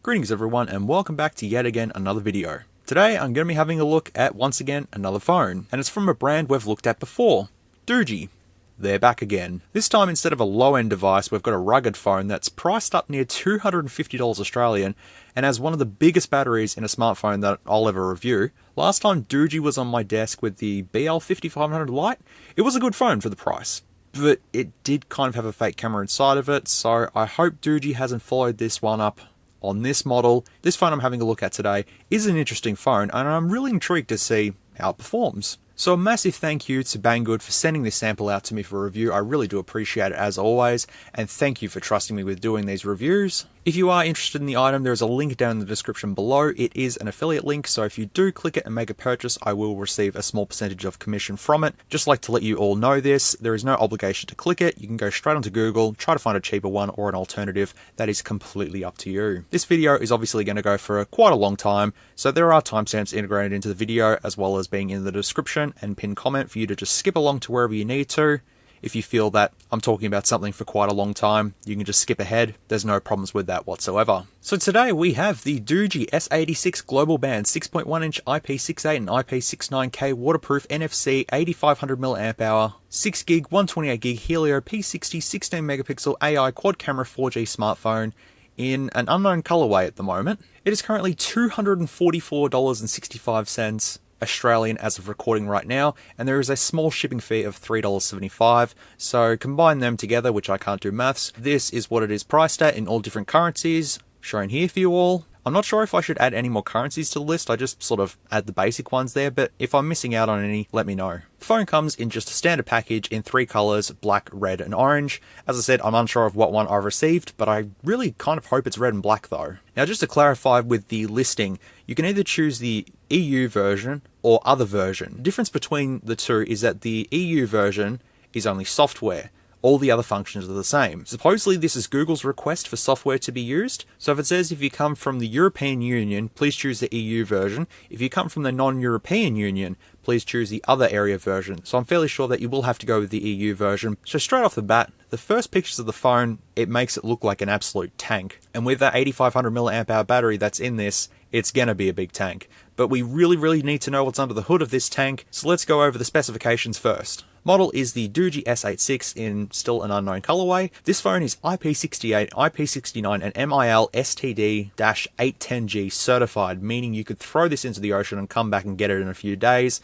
Greetings everyone and welcome back to yet again another video. Today I'm going to be having a look at once again another phone, and it's from a brand we've looked at before, Doogee. They're back again. This time instead of a low-end device we've got a rugged phone that's priced up near $250 Australian and has one of the biggest batteries in a smartphone that I'll ever review. Last time Doogee was on my desk with the BL5500 Lite, it was a good phone for the price. But it did kind of have a fake camera inside of it, so I hope Doogee hasn't followed this one up on this model. This phone I'm having a look at today is an interesting phone, and I'm really intrigued to see how it performs. So a massive thank you to Banggood for sending this sample out to me for review. I really do appreciate it as always, and thank you for trusting me with doing these reviews. If you are interested in the item, there is a link down in the description below. It is an affiliate link, so if you do click it and make a purchase, I will receive a small percentage of commission from it. Just like to let you all know this, there is no obligation to click it. You can go straight onto Google, try to find a cheaper one or an alternative. That is completely up to you. This video is obviously going to go for quite a long time, so there are timestamps integrated into the video as well as being in the description and pinned comment for you to just skip along to wherever you need to. If you feel that I'm talking about something for quite a long time, you can just skip ahead. There's no problems with that whatsoever. So today we have the Doogee S86 Global Band 6.1-inch IP68 and IP69K waterproof NFC 8500mAh 6GB 128GB Helio P60 16MP AI quad camera 4G smartphone in an unknown colorway at the moment. It is currently $244.65 Australian as of recording right now, and there is a small shipping fee of $3.75, so combine them together, which I can't do maths. This is what it is priced at in all different currencies, shown here for you all. I'm not sure if I should add any more currencies to the list. I just sort of add the basic ones there, but if I'm missing out on any, let me know. The phone comes in just a standard package in 3 colors, black, red, and orange. As I said, I'm unsure of what one I've received, but I really kind of hope it's red and black though. Now just to clarify with the listing, you can either choose the EU version or other version. The difference between the two is that the EU version is only software. All the other functions are the same. Supposedly this is Google's request for software to be used. So if it says if you come from the European Union, please choose the EU version. If you come from the non-European Union, please choose the other area version. So I'm fairly sure that you will have to go with the EU version. So straight off the bat, the first pictures of the phone, it makes it look like an absolute tank. And with that 8500mAh battery that's in this, it's gonna be a big tank. But we really need to know what's under the hood of this tank, so let's go over the specifications first. Model is the Doogee S86 in still an unknown colorway. This phone is IP68, IP69 and MIL STD-810G certified, meaning you could throw this into the ocean and come back and get it in a few days,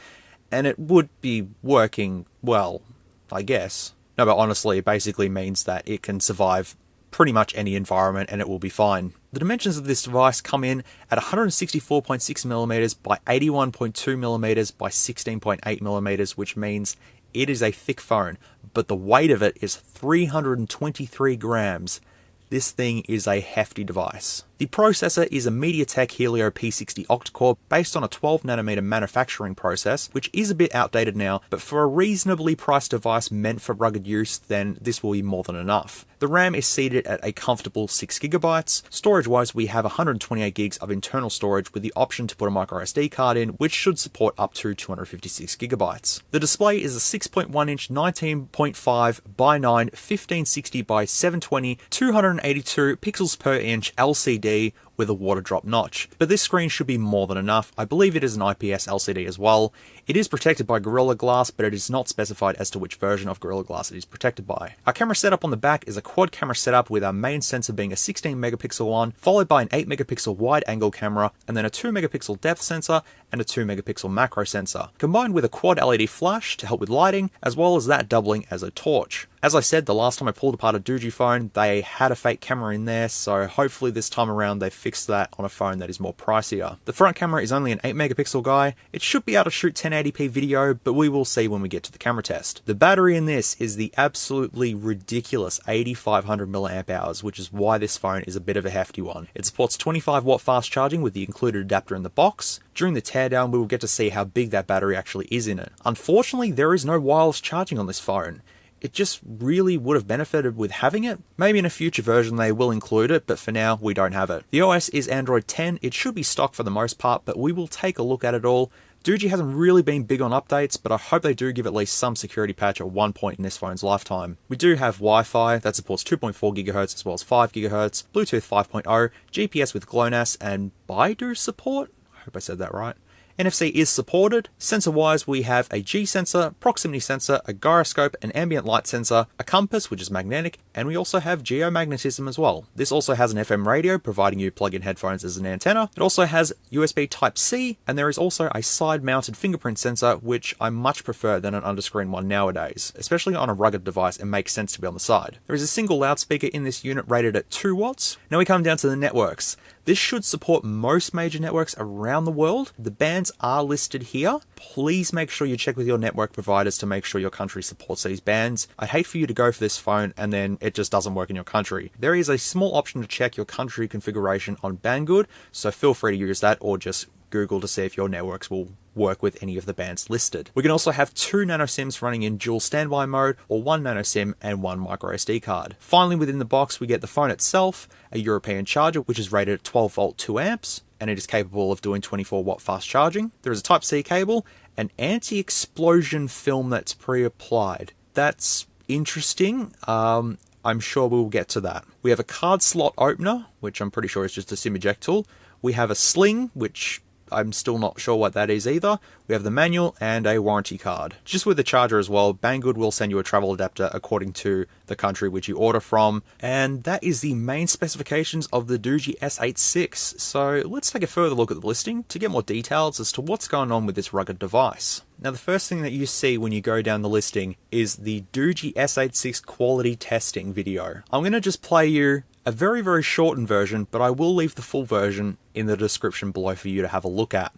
and it would be working well, I guess. No, but honestly, it basically means that it can survive pretty much any environment and it will be fine. The dimensions of this device come in at 164.6mm by 81.2mm by 16.8mm, which means it is a thick phone, but the weight of it is 323 grams. This thing is a hefty device. The processor is a MediaTek Helio P60 octa-core based on a 12nm manufacturing process, which is a bit outdated now, but for a reasonably priced device meant for rugged use, then this will be more than enough. The RAM is seated at a comfortable 6GB. Storage-wise, we have 128GB of internal storage with the option to put a microSD card in, which should support up to 256GB. The display is a 6.1-inch 19.5 by 9 1560 by 720 282 pixels per inch LCD with a water drop notch. But this screen should be more than enough. I believe it is an IPS LCD as well. It is protected by Gorilla Glass, but it is not specified as to which version of Gorilla Glass it is protected by. Our camera setup on the back is a quad camera setup with our main sensor being a 16MP one, followed by an 8MP wide angle camera, and then a 2MP depth sensor and a 2MP macro sensor, combined with a quad LED flash to help with lighting, as well as that doubling as a torch. As I said, the last time I pulled apart a Doogee phone, they had a fake camera in there, so hopefully this time around they fixed that on a phone that is more pricier. The front camera is only an 8MP guy. It should be able to shoot 1080p video, but we will see when we get to the camera test. The battery in this is the absolutely ridiculous 8500mAh, which is why this phone is a bit of a hefty one. It supports 25W fast charging with the included adapter in the box. During the teardown, we will get to see how big that battery actually is in it. Unfortunately, there is no wireless charging on this phone. It just really would have benefited with having it. Maybe in a future version they will include it, but for now we don't have it. The OS is Android 10. It should be stock for the most part, but we will take a look at it all Doogee hasn't really been big on updates, but I hope they do give at least some security patch at one point in this phone's lifetime. We do have Wi-Fi that supports 2.4 GHz as well as 5 GHz, Bluetooth 5.0, GPS with GLONASS, and Baidu support? I hope I said that right. NFC is supported. Sensor-wise, we have a G sensor, proximity sensor, a gyroscope, an ambient light sensor, a compass, which is magnetic, and we also have geomagnetism as well. This also has an FM radio, providing you plug-in headphones as an antenna. It also has USB Type-C, and there is also a side-mounted fingerprint sensor, which I much prefer than an underscreen one nowadays. Especially on a rugged device, it makes sense to be on the side. There is a single loudspeaker in this unit rated at 2 watts. Now we come down to the networks. This should support most major networks around the world. The bands are listed here. Please make sure you check with your network providers to make sure your country supports these bands. I'd hate for you to go for this phone and then it just doesn't work in your country. There is a small option to check your country configuration on Banggood, so feel free to use that or just Google to see if your networks will work with any of the bands listed. We can also have 2 nano SIMs running in dual standby mode, or 1 nano SIM and 1 micro SD card. Finally, within the box, we get the phone itself, a European charger, which is rated at 12 volt 2 amps, and it is capable of doing 24 watt fast charging. There is a Type-C cable, an anti-explosion film that's pre-applied. That's interesting. I'm sure we'll get to that. We have a card slot opener, which I'm pretty sure is just a SIM eject tool. We have a sling, which I'm still not sure what that is either. We have the manual and a warranty card. Just with the charger as well, Banggood will send you a travel adapter according to the country which you order from. And that is the main specifications of the Doogee S86. So let's take a further look at the listing to get more details as to what's going on with this rugged device. Now the first thing that you see when you go down the listing is the Doogee S86 quality testing video. I'm going to just play you a very, very shortened version, but I will leave the full version in the description below for you to have a look at.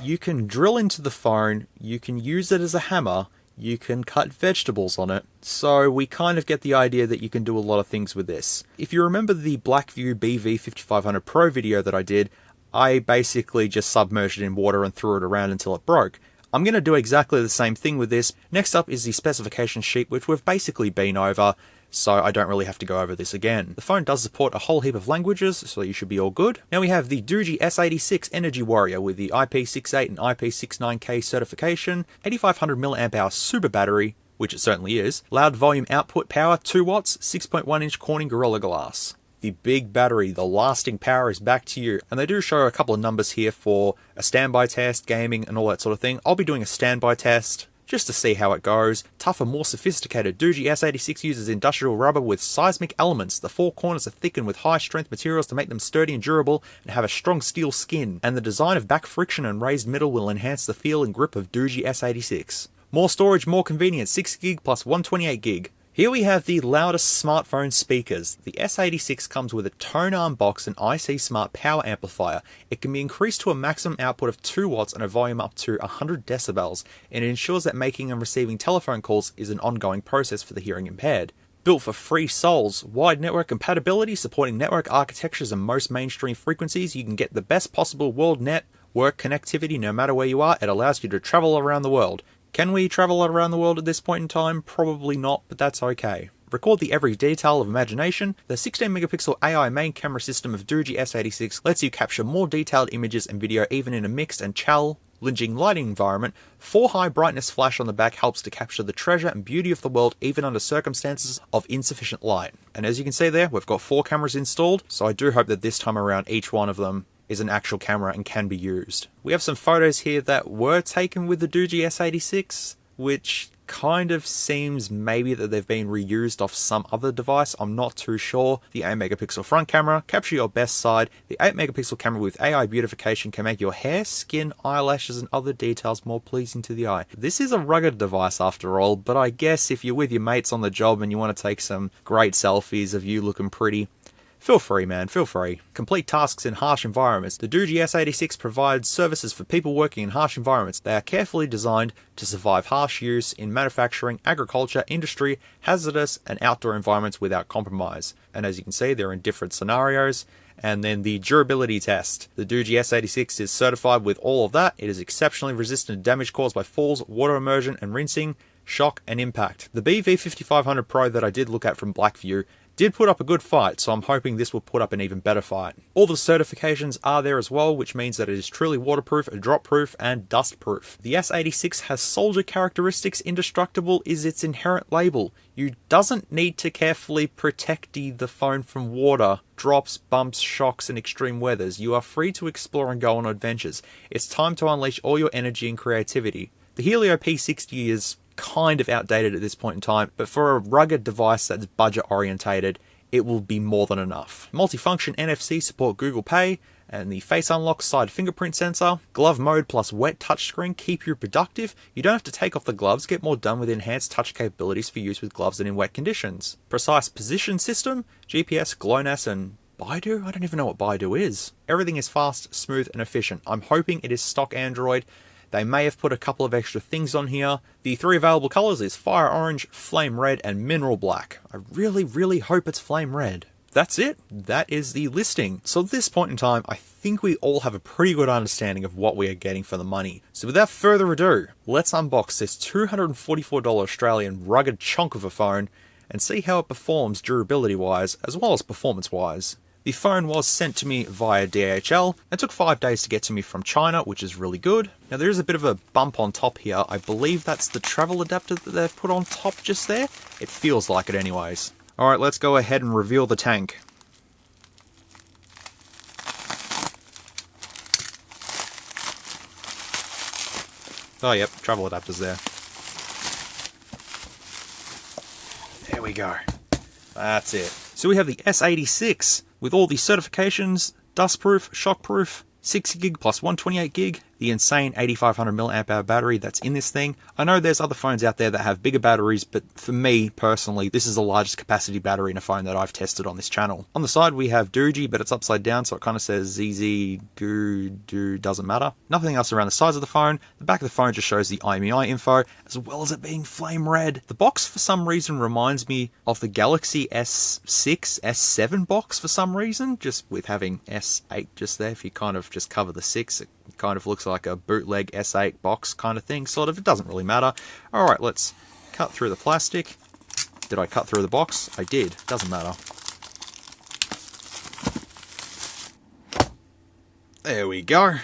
You can drill into the phone, you can use it as a hammer, you can cut vegetables on it, so we kind of get the idea that you can do a lot of things with this. If you remember the Blackview BV5500 Pro video that I did, I basically just submerged it in water and threw it around until it broke. I'm going to do exactly the same thing with this. Next up is the specification sheet, which we've basically been over, so I don't really have to go over this again. The phone does support a whole heap of languages, so you should be all good. Now we have the Doogee S86 Energy Warrior with the IP68 and IP69K certification, 8500 mAh super battery, which it certainly is, loud volume output power 2 watts, 6.1 inch Corning Gorilla Glass. The big battery, the lasting power is back to you. And they do show a couple of numbers here for a standby test, gaming, and all that sort of thing. I'll be doing a standby test just to see how it goes. Tougher, more sophisticated, Doogee S86 uses industrial rubber with seismic elements. The 4 corners are thickened with high-strength materials to make them sturdy and durable and have a strong steel skin. And the design of back friction and raised middle will enhance the feel and grip of Doogee S86. More storage, more convenience, 6GB plus 128GB. Here we have the loudest smartphone speakers. The S86 comes with a tone arm box and IC Smart power amplifier. It can be increased to a maximum output of 2 watts and a volume up to 100 decibels, and it ensures that making and receiving telephone calls is an ongoing process for the hearing impaired. Built for free souls, wide network compatibility, supporting network architectures and most mainstream frequencies, you can get the best possible world network connectivity no matter where you are. It allows you to travel around the world. Can we travel around the world at this point in time? Probably not, but that's okay. Record the every detail of imagination. The 16-megapixel AI main camera system of Doogee S86 lets you capture more detailed images and video even in a mixed and challenging lighting environment. 4 high brightness flash on the back helps to capture the treasure and beauty of the world even under circumstances of insufficient light. And as you can see there, we've got 4 cameras installed, so I do hope that this time around each one of them is an actual camera and can be used. We have some photos here that were taken with the Doogee S86, which kind of seems maybe that they've been reused off some other device. I'm not too sure. The 8 megapixel front camera, capture your best side. The 8 megapixel camera with AI beautification can make your hair, skin, eyelashes and other details more pleasing to the eye. This is a rugged device after all, but I guess if you're with your mates on the job and you want to take some great selfies of you looking pretty, feel free, man, feel free. Complete tasks in harsh environments. The Doogee S86 provides services for people working in harsh environments. They are carefully designed to survive harsh use in manufacturing, agriculture, industry, hazardous, and outdoor environments without compromise. And as you can see, they're in different scenarios. And then the durability test. The Doogee S86 is certified with all of that. It is exceptionally resistant to damage caused by falls, water immersion and rinsing, shock and impact. The BV5500 Pro that I did look at from Blackview did put up a good fight, so I'm hoping this will put up an even better fight. All the certifications are there as well, which means that it is truly waterproof, drop-proof, and dust-proof. The S86 has soldier characteristics. Indestructible is its inherent label. You doesn't need to carefully protect the phone from water, drops, bumps, shocks, and extreme weathers. You are free to explore and go on adventures. It's time to unleash all your energy and creativity. The Helio P60 is kind of outdated at this point in time, but for a rugged device that's budget orientated, it will be more than enough. Multifunction NFC support Google Pay, and the face unlock side fingerprint sensor. Glove mode plus wet touchscreen keep you productive. You don't have to take off the gloves, get more done with enhanced touch capabilities for use with gloves and in wet conditions. Precise position system, GPS, GLONASS, and Baidu? I don't even know what Baidu is. Everything is fast, smooth, and efficient. I'm hoping it is stock Android. They may have put a couple of extra things on here. The 3 available colours is Fire Orange, Flame Red, and Mineral Black. I really hope it's Flame Red. That's it. That is the listing. So at this point in time, I think we all have a pretty good understanding of what we are getting for the money. So without further ado, let's unbox this $244 Australian rugged chunk of a phone and see how it performs durability-wise as well as performance-wise. The phone was sent to me via DHL and took 5 days to get to me from China, which is really good. Now there is a bit of a bump on top here. I believe that's the travel adapter that they've put on top just there. It feels like it anyways. Alright, let's go ahead and reveal the tank. Oh yep, travel adapter's there. There we go. That's it. So we have the S86 with all the certifications, dustproof, shockproof, 60 gig plus 128 gig, the insane 8500 mAh battery that's in this thing. I know there's other phones out there that have bigger batteries, but for me personally, this is the largest capacity battery in a phone that I've tested on this channel. On the side we have Doogee, but it's upside down, so it kind of says ZZ, Goo, Do, doesn't matter. Nothing else around the sides of the phone. The back of the phone just shows the IMEI info, as well as it being flame red. The box for some reason reminds me of the Galaxy S6, S7 box for some reason, just with having S8 just there. If you kind of just cover the 6, it kind of looks like a bootleg S8 box kind of thing, sort of. It doesn't really matter. Alright, let's cut through the plastic. Did I cut through the box? I did. Doesn't matter. There we go.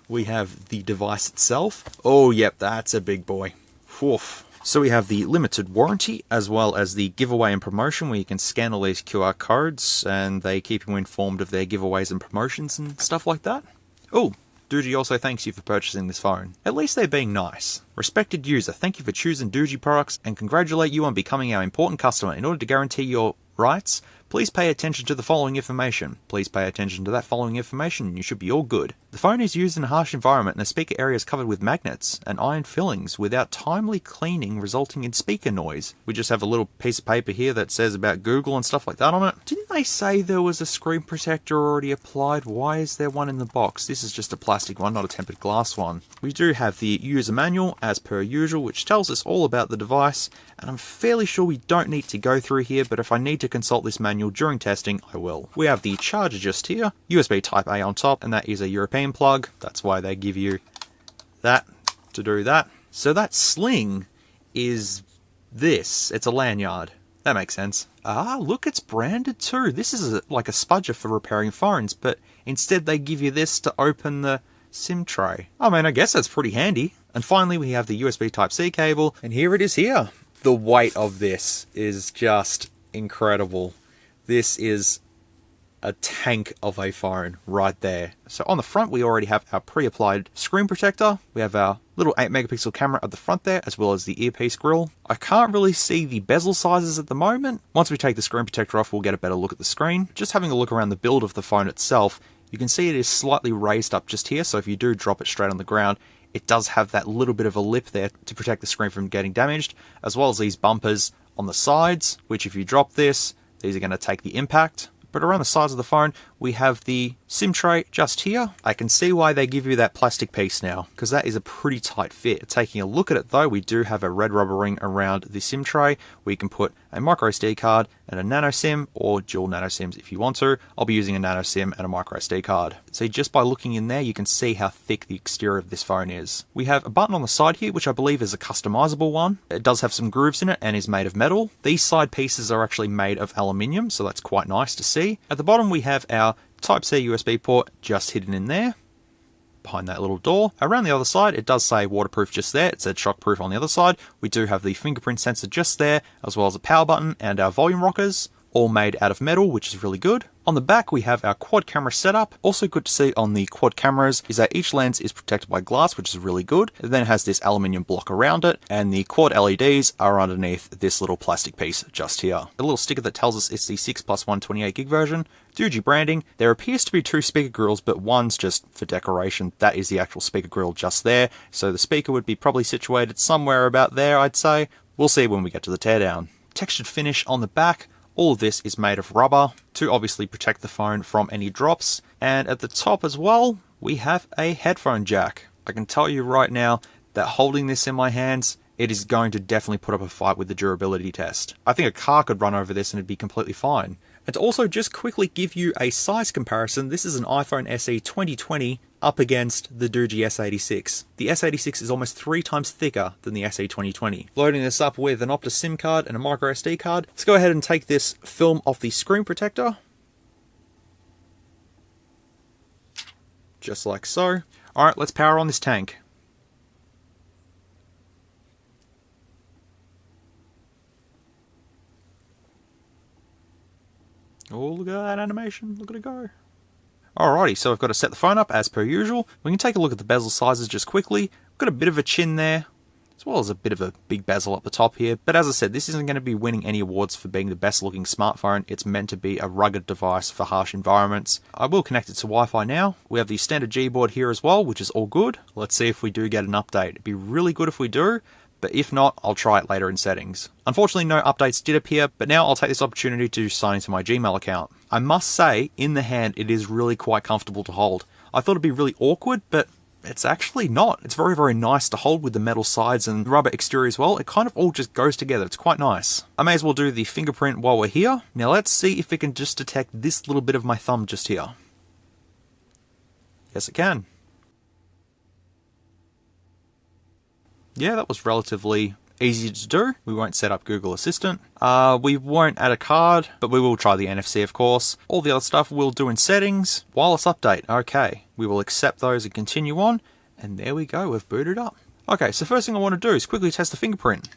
We have the device itself. Oh, yep, that's a big boy. Woof. So we have the limited warranty, as well as the giveaway and promotion, where you can scan all these QR codes, and they keep you informed of their giveaways and promotions and stuff like that. Oh, Doogee also thanks you for purchasing this phone. At least they're being nice. Respected user, thank you for choosing Doogee products and congratulate you on becoming our important customer. In order to guarantee your rights, please pay attention to the following information. Please pay attention to that following information and you should be all good. The phone is used in a harsh environment and the speaker area is covered with magnets and iron fillings without timely cleaning, resulting in speaker noise. We just have a little piece of paper here that says about Google and stuff like that on it. Didn't they say there was a screen protector already applied? Why is there one in the box? This is just a plastic one, not a tempered glass one. We do have the user manual as per usual, which tells us all about the device, and I'm fairly sure we don't need to go through here, but if I need to consult this manual during testing, I will. We have the charger just here, USB Type A on top, and that is a European plug. That's why they give you that to do that. So that sling is this. It's a lanyard. That makes sense. Ah, look, it's branded too. This is like a spudger for repairing phones, but instead they give you this to open the SIM tray. I mean, I guess that's pretty handy. And finally, we have the USB Type-C cable, and here it is here. The weight of this is just incredible. This is a tank of a phone right there. So on the front, we already have our pre-applied screen protector. We have our little 8 megapixel camera at the front there, as well as the earpiece grill. I can't really see the bezel sizes at the moment. Once we take the screen protector off, we'll get a better look at the screen. Just having a look around the build of the phone itself, you can see it is slightly raised up just here, so if you do drop it straight on the ground, it does have that little bit of a lip there to protect the screen from getting damaged, as well as these bumpers on the sides, which if you drop this, these are going to take the impact. But around the sides of the phone, we have the SIM tray just here. I can see why they give you that plastic piece now, because that is a pretty tight fit. Taking a look at it though, we do have a red rubber ring around the SIM tray. We can put a micro SD card and a nano SIM, or dual nano SIMs if you want to. I'll be using a nano SIM and a micro SD card. So just by looking in there, you can see how thick the exterior of this phone is. We have a button on the side here, which I believe is a customizable one. It does have some grooves in it and is made of metal. These side pieces are actually made of aluminium, so that's quite nice to see. At the bottom, we have our Type-C USB port just hidden in there, behind that little door. Around the other side, it does say waterproof just there. It said shockproof on the other side. We do have the fingerprint sensor just there, as well as a power button and our volume rockers, all made out of metal, which is really good. On the back, we have our quad camera setup. Also good to see on the quad cameras is that each lens is protected by glass, which is really good. It then has this aluminium block around it, and the quad LEDs are underneath this little plastic piece just here. A little sticker that tells us it's the 6+1 28GB version. Doogee branding. There appears to be 2 speaker grills, but one's just for decoration. That is the actual speaker grill just there. So the speaker would be probably situated somewhere about there, I'd say. We'll see when we get to the teardown. Textured finish on the back. All of this is made of rubber to obviously protect the phone from any drops. And at the top as well, we have a headphone jack. I can tell you right now that holding this in my hands, it is going to definitely put up a fight with the durability test. I think a car could run over this and it'd be completely fine. And to also just quickly give you a size comparison, this is an iPhone SE 2020 up against the Doogee S86. The S86 is almost 3 times thicker than the SE 2020. Loading this up with an Optus SIM card and a micro SD card. Let's go ahead and take this film off the screen protector. Just like so. Alright, let's power on this tank. Oh, look at that animation. Look at it go. Alrighty, so I've got to set the phone up as per usual. We can take a look at the bezel sizes just quickly. We've got a bit of a chin there, as well as a bit of a big bezel up the top here. But as I said, this isn't going to be winning any awards for being the best looking smartphone. It's meant to be a rugged device for harsh environments. I will connect it to Wi-Fi now. We have the standard G-board here as well, which is all good. Let's see if we do get an update. It'd be really good if we do. But if not, I'll try it later in settings. Unfortunately, no updates did appear, but now I'll take this opportunity to sign into my Gmail account. I must say, in the hand, it is really quite comfortable to hold. I thought it'd be really awkward, but it's actually not. It's very, very nice to hold with the metal sides and rubber exterior as well. It kind of all just goes together. It's quite nice. I may as well do the fingerprint while we're here. Now let's see if it can just detect this little bit of my thumb just here. Yes, it can. Yeah, that was relatively easy to do. We won't set up Google Assistant. We won't add a card, but we will try the NFC, of course. All the other stuff we'll do in settings. Wireless update. Okay, we will accept those and continue on. And there we go, we've booted up. Okay, so first thing I want to do is quickly test the fingerprint.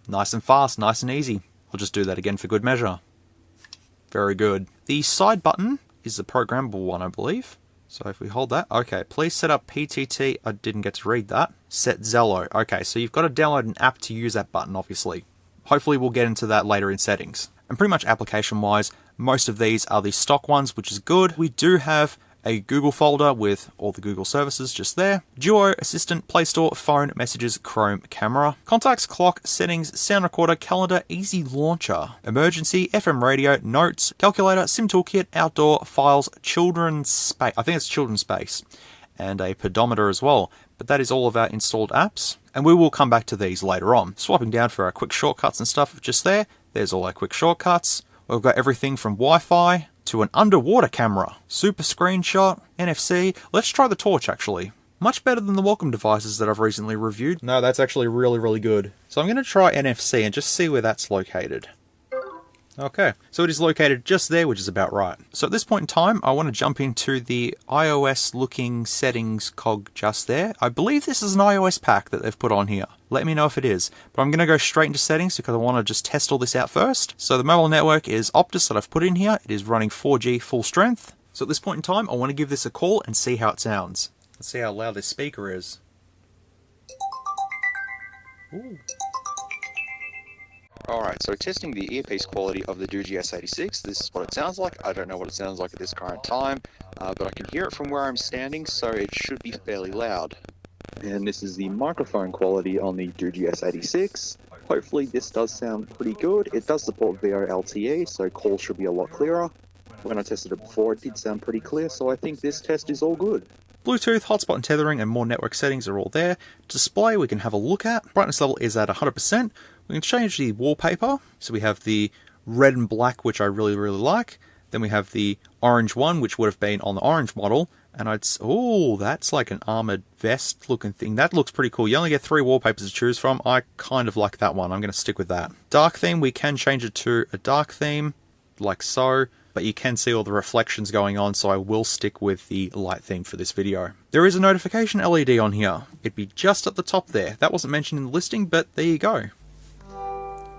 Nice and fast, nice and easy. I'll just do that again for good measure. Very good. The side button is the programmable one, I believe. So if we hold that, okay, please set up PTT, I didn't get to read that. Set Zello, okay, so you've got to download an app to use that button, obviously. Hopefully we'll get into that later in settings. And pretty much application-wise, most of these are the stock ones, which is good. We do have a Google folder with all the Google services just there. Duo, Assistant, Play Store, Phone, Messages, Chrome, Camera, Contacts, Clock, Settings, Sound Recorder, Calendar, Easy Launcher, Emergency, FM Radio, Notes, Calculator, Sim Toolkit, Outdoor, Files, Children's Space, I think it's Children's Space, and a pedometer as well. But that is all of our installed apps, and we will come back to these later on. Swiping down for our quick shortcuts and stuff just there. There's all our quick shortcuts. We've got everything from Wi-Fi to an underwater camera, super screenshot, NFC. Let's try the torch actually. Much better than the Wacom devices that I've recently reviewed. No, that's actually really, really good. So I'm going to try NFC and just see where that's located. Okay, so it is located just there, which is about right. So at this point in time, I want to jump into the iOS looking settings cog just there. I believe this is an iOS pack that they've put on here. Let me know if it is. But I'm going to go straight into settings because I want to just test all this out first. So the mobile network is Optus that I've put in here. It is running 4G full strength. So at this point in time, I want to give this a call and see how it sounds. Let's see how loud this speaker is. Ooh. Alright, so testing the earpiece quality of the Doogee S86. This is what it sounds like. I don't know what it sounds like at this current time, but I can hear it from where I'm standing, so it should be fairly loud. And this is the microphone quality on the Doogee S86. Hopefully this does sound pretty good. It does support VoLTE, so calls should be a lot clearer. When I tested it before, it did sound pretty clear, so I think this test is all good. Bluetooth, hotspot and tethering and more network settings are all there. Display we can have a look at. Brightness level is at 100%. We can change the wallpaper. So we have the red and black, which I really like. Then we have the orange one, which would have been on the orange model. And oh, that's like an armored vest looking thing. That looks pretty cool. You only get 3 wallpapers to choose from. I kind of like that one. I'm going to stick with that. Dark theme, we can change it to a dark theme, like so. But you can see all the reflections going on, so I will stick with the light theme for this video. There is a notification LED on here. It'd be just at the top there. That wasn't mentioned in the listing, but there you go.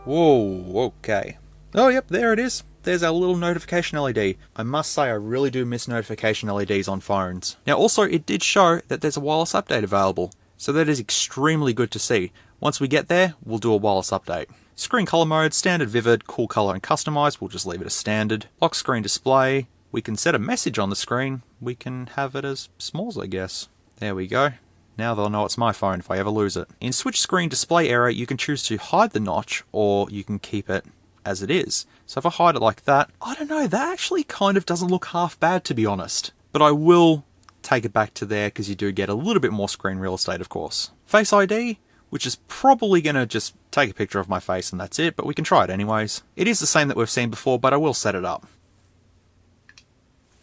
Whoa, okay. Oh, yep, there it is. There's our little notification LED. I must say I really do miss notification LEDs on phones. Now also, it did show that there's a wireless update available, so that is extremely good to see. Once we get there, we'll do a wireless update. Screen color mode, standard, vivid, cool color and customized. We'll just leave it as standard. Lock screen display. We can set a message on the screen. We can have it as smalls, I guess. There we go. Now they'll know it's my phone if I ever lose it. In switch screen display area, you can choose to hide the notch or you can keep it as it is. So if I hide it like that, I don't know, that actually kind of doesn't look half bad to be honest. But I will take it back to there because you do get a little bit more screen real estate, of course. Face ID, which is probably going to just take a picture of my face and that's it, but we can try it anyways. It is the same that we've seen before, but I will set it up.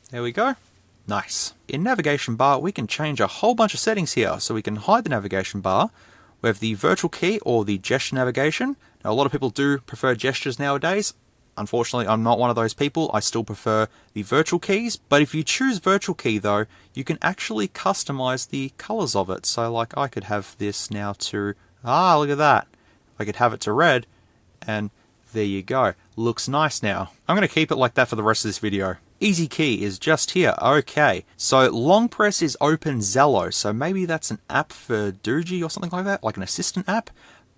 There we go. Nice. In navigation bar, we can change a whole bunch of settings here. So we can hide the navigation bar. We have the virtual key or the gesture navigation. Now, a lot of people do prefer gestures nowadays. Unfortunately, I'm not one of those people. I still prefer the virtual keys. But if you choose virtual key though, you can actually customize the colors of it. So like I could have this now to, look at that. I could have it to red and there you go. Looks nice now. I'm going to keep it like that for the rest of this video. Easy key is just here. Okay, so long press is open Zello. So maybe that's an app for Doogee or something like that, like an assistant app.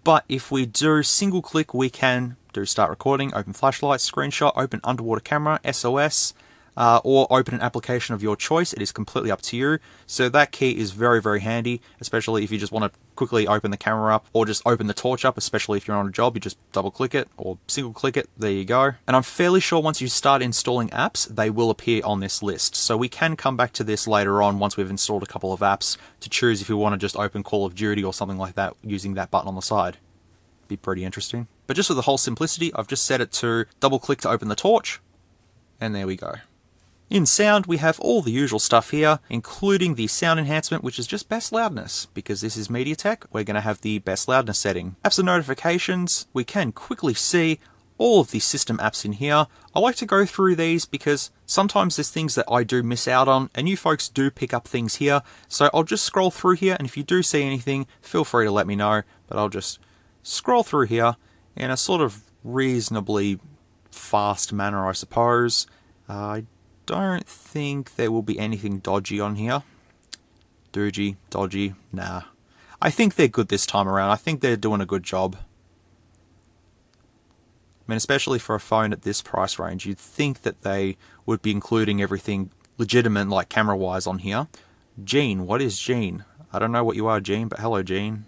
But if we do single click, we can do start recording, open flashlight, screenshot, open underwater camera, SOS, or open an application of your choice. It is completely up to you. So that key is very handy, especially if you just want to quickly open the camera up or just open the torch up, especially if you're on a job, you just double click it or single click it. There you go. And I'm fairly sure once you start installing apps, they will appear on this list. So we can come back to this later on once we've installed a couple of apps to choose if you want to just open Call of Duty or something like that using that button on the side. Be pretty interesting. But just for the whole simplicity, I've just set it to double click to open the torch. And there we go. In sound, we have all the usual stuff here, including the sound enhancement, which is just best loudness. Because this is MediaTek, we're going to have the best loudness setting. Apps and notifications, we can quickly see all of the system apps in here. I like to go through these because sometimes there's things that I do miss out on, and you folks do pick up things here. So I'll just scroll through here, and if you do see anything, feel free to let me know. But I'll just scroll through here in a sort of reasonably fast manner, I suppose. I don't think there will be anything dodgy on here. Doogee, dodgy, nah. I think they're good this time around. I think they're doing a good job. I mean, especially for a phone at this price range, you'd think that they would be including everything legitimate, like camera-wise, on here. Gene, what is Gene? I don't know what you are, Gene, but hello, Gene.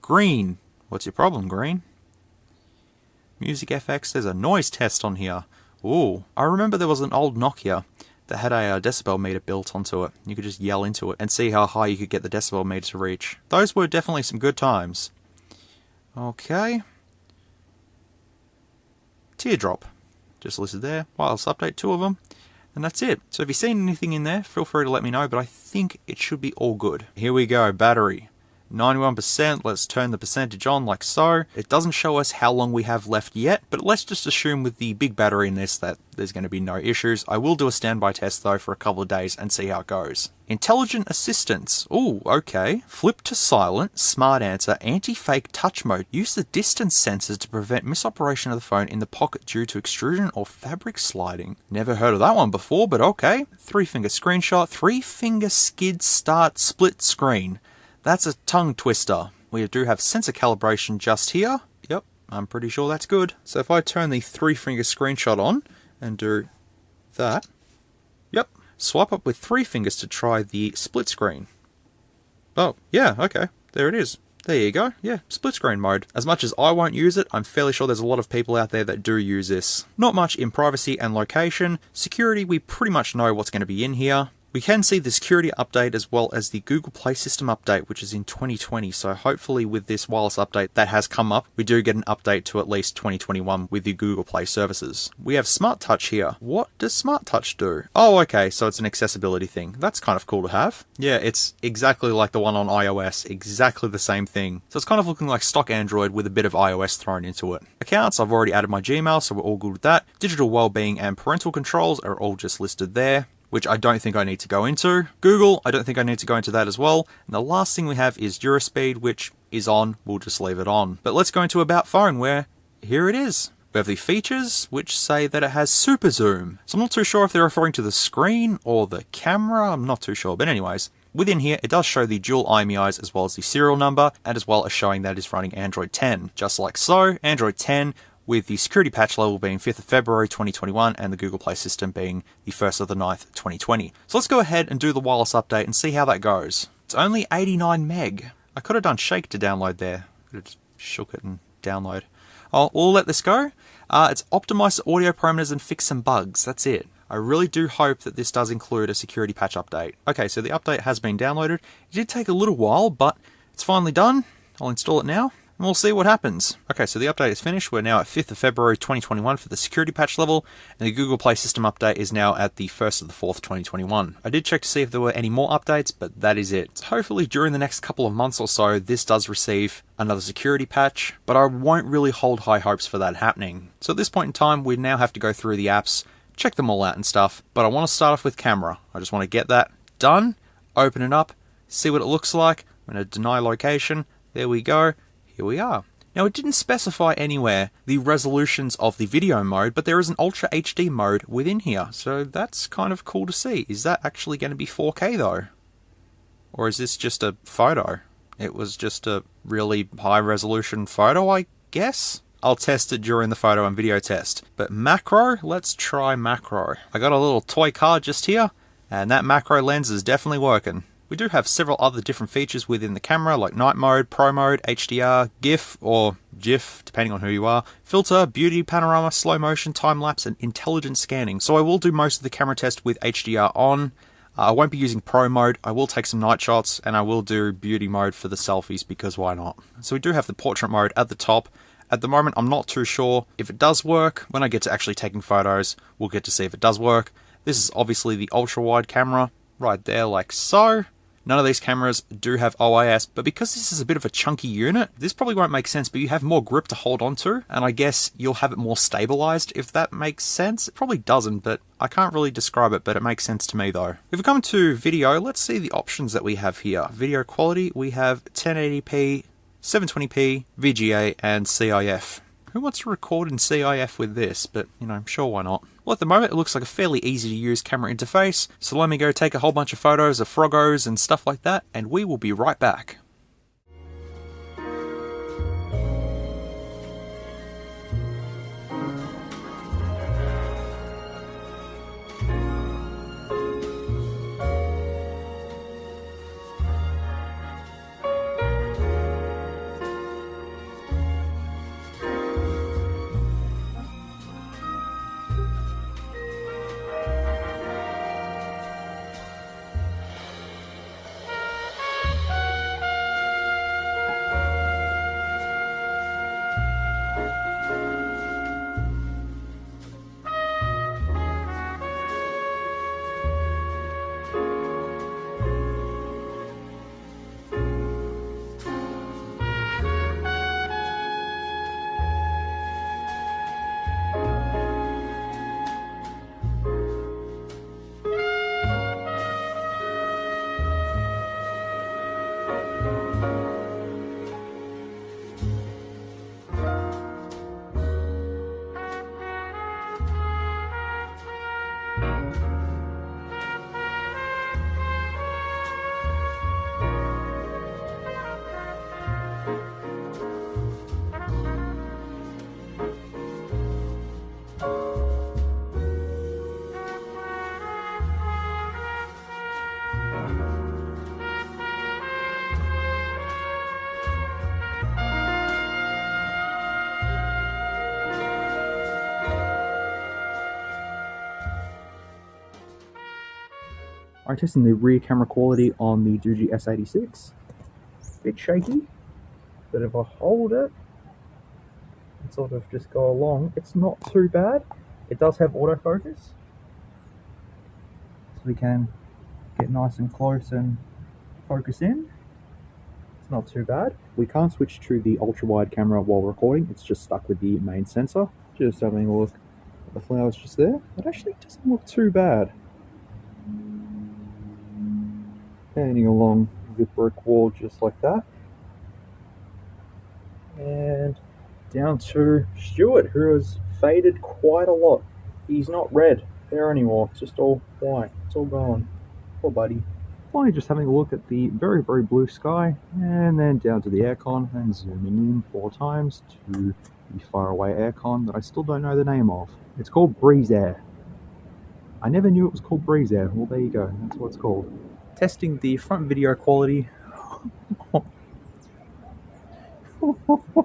Green, what's your problem, Green? Music FX, there's a noise test on here. Ooh, I remember there was an old Nokia that had a decibel meter built onto it. You could just yell into it and see how high you could get the decibel meter to reach. Those were definitely some good times. Okay. Teardrop. Just listed there. Wireless update, 2 of them. And that's it. So if you've seen anything in there, feel free to let me know, but I think it should be all good. Here we go, battery. 91%, let's turn the percentage on like so. It doesn't show us how long we have left yet, but let's just assume with the big battery in this that there's going to be no issues. I will do a standby test though for a couple of days and see how it goes. Intelligent assistance. Ooh, okay. Flip to silent, smart answer, anti-fake touch mode. Use the distance sensors to prevent misoperation of the phone in the pocket due to extrusion or fabric sliding. Never heard of that one before, but okay. 3-finger screenshot, 3-finger skid start split screen. That's a tongue twister. We do have sensor calibration just here. Yep, I'm pretty sure that's good. So if I turn the 3-finger screenshot on and do that, yep, swipe up with 3 fingers to try the split screen. Oh, yeah, okay, there it is. There you go, yeah, split screen mode. As much as I won't use it, I'm fairly sure there's a lot of people out there that do use this. Not much in privacy and location. Security, we pretty much know what's going to be in here. We can see the security update as well as the Google Play system update, which is in 2020. So hopefully with this wireless update that has come up, we do get an update to at least 2021 with the Google Play services. We have Smart Touch here. What does Smart Touch do? Oh, okay, so it's an accessibility thing. That's kind of cool to have. Yeah, it's exactly like the one on iOS, exactly the same thing. So it's kind of looking like stock Android with a bit of iOS thrown into it. Accounts, I've already added my Gmail, so we're all good with that. Digital wellbeing and parental controls are all just listed there, which I don't think I need to go into. Google, I don't think I need to go into that as well. And the last thing we have is Duraspeed, which is on. We'll just leave it on. But let's go into About Phone, where here it is. We have the features, which say that it has super zoom. So I'm not too sure if they're referring to the screen or the camera. I'm not too sure. But anyways, within here, it does show the dual IMEIs as well as the serial number, and as well as showing that it's running Android 10. Just like so, Android 10, with the security patch level being 5th of February 2021 and the Google Play system being the 1st of the 9th 2020. So let's go ahead and do the wireless update and see how that goes. It's only 89 meg. I could have done Shake to download there. Could have just shook it and download. Oh, we'll let this go. It's optimized the audio parameters and fix some bugs. That's it. I really do hope that this does include a security patch update. Okay, so the update has been downloaded. It did take a little while, but it's finally done. I'll install it now, and we'll see what happens. Okay, so the update is finished. We're now at 5th of February 2021 for the security patch level, and the Google Play system update is now at the 1st of the 4th 2021. I did check to see if there were any more updates, but that is it. So hopefully during the next couple of months or so, this does receive another security patch, but I won't really hold high hopes for that happening. So at this point in time, we now have to go through the apps, check them all out and stuff, but I want to start off with camera. I just want to get that done, open it up, see what it looks like. I'm going to deny location. There we go. Here we are. Now, it didn't specify anywhere the resolutions of the video mode, but there is an Ultra HD mode within here, so that's kind of cool to see. Is that actually going to be 4K though? Or is this just a photo? It was just a really high resolution photo, I guess? I'll test it during the photo and video test. But macro, let's try macro. I got a little toy card just here, and that macro lens is definitely working. We do have several other different features within the camera, like night mode, pro mode, HDR, GIF or GIF, depending on who you are, filter, beauty, panorama, slow motion, time lapse, and intelligent scanning. So I will do most of the camera test with HDR on. I won't be using pro mode. I will take some night shots, and I will do beauty mode for the selfies, because why not? So we do have the portrait mode at the top. At the moment, I'm not too sure if it does work. When I get to actually taking photos, we'll get to see if it does work. This is obviously the ultra wide camera right there, like so. None of these cameras do have OIS, but because this is a bit of a chunky unit, this probably won't make sense, but you have more grip to hold onto, and I guess you'll have it more stabilized, if that makes sense. It probably doesn't, but I can't really describe it, but it makes sense to me though. If we come to video, let's see the options that we have here. Video quality, we have 1080p, 720p, VGA, and CIF. Who wants to record in CIF with this? But, you know, sure, why not? Well, at the moment, it looks like a fairly easy to use camera interface, so let me go take a whole bunch of photos of froggos and stuff like that, and we will be right back. I'm testing the rear camera quality on the Doogee S86. Bit shaky, but if I hold it and sort of just go along, it's not too bad. It does have autofocus, so we can get nice and close and focus in. It's not too bad. We can't switch to the ultra-wide camera while recording, it's just stuck with the main sensor. Just having a look at the flowers just there. It actually doesn't look too bad. Painting along the brick wall just like that. And down to Stuart, who has faded quite a lot. He's not red there anymore, it's just all white. It's all gone. Poor buddy. Finally just having a look at the very, very blue sky, and then down to the aircon and zooming in 4 times to the faraway aircon that I still don't know the name of. It's called Breeze Air. I never knew it was called Breeze Air. Well, there you go, that's what it's called. Testing the front video quality. Poor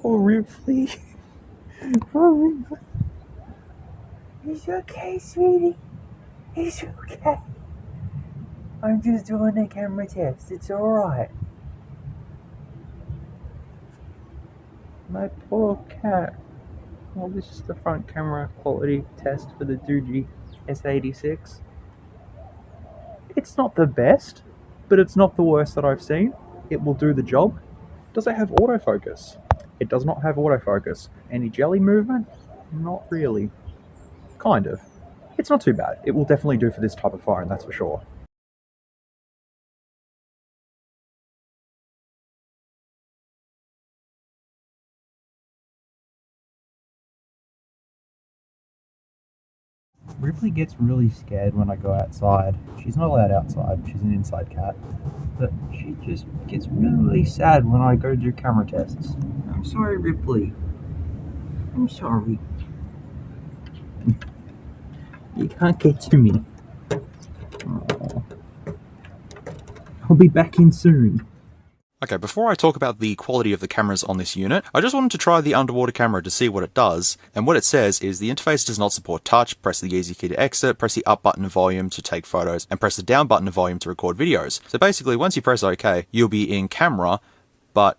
Ripley. Poor Ripley. It's okay, sweetie. It's okay. I'm just doing a camera test. It's alright. My poor cat. Well, this is the front camera quality test for the Doogee S86. It's not the best, but it's not the worst that I've seen. It will do the job. Does it have autofocus? It does not have autofocus. Any jelly movement? Not really. Kind of. It's not too bad. It will definitely do for this type of phone, that's for sure. Ripley gets really scared when I go outside. She's not allowed outside, she's an inside cat. But she just gets really sad when I go do camera tests. I'm sorry, Ripley. I'm sorry. You can't get to me. Aww. I'll be back in soon. Okay, before I talk about the quality of the cameras on this unit, I just wanted to try the underwater camera to see what it does, and what it says is the interface does not support touch, press the easy key to exit, press the up button of volume to take photos, and press the down button of volume to record videos. So basically, once you press OK, you'll be in camera, but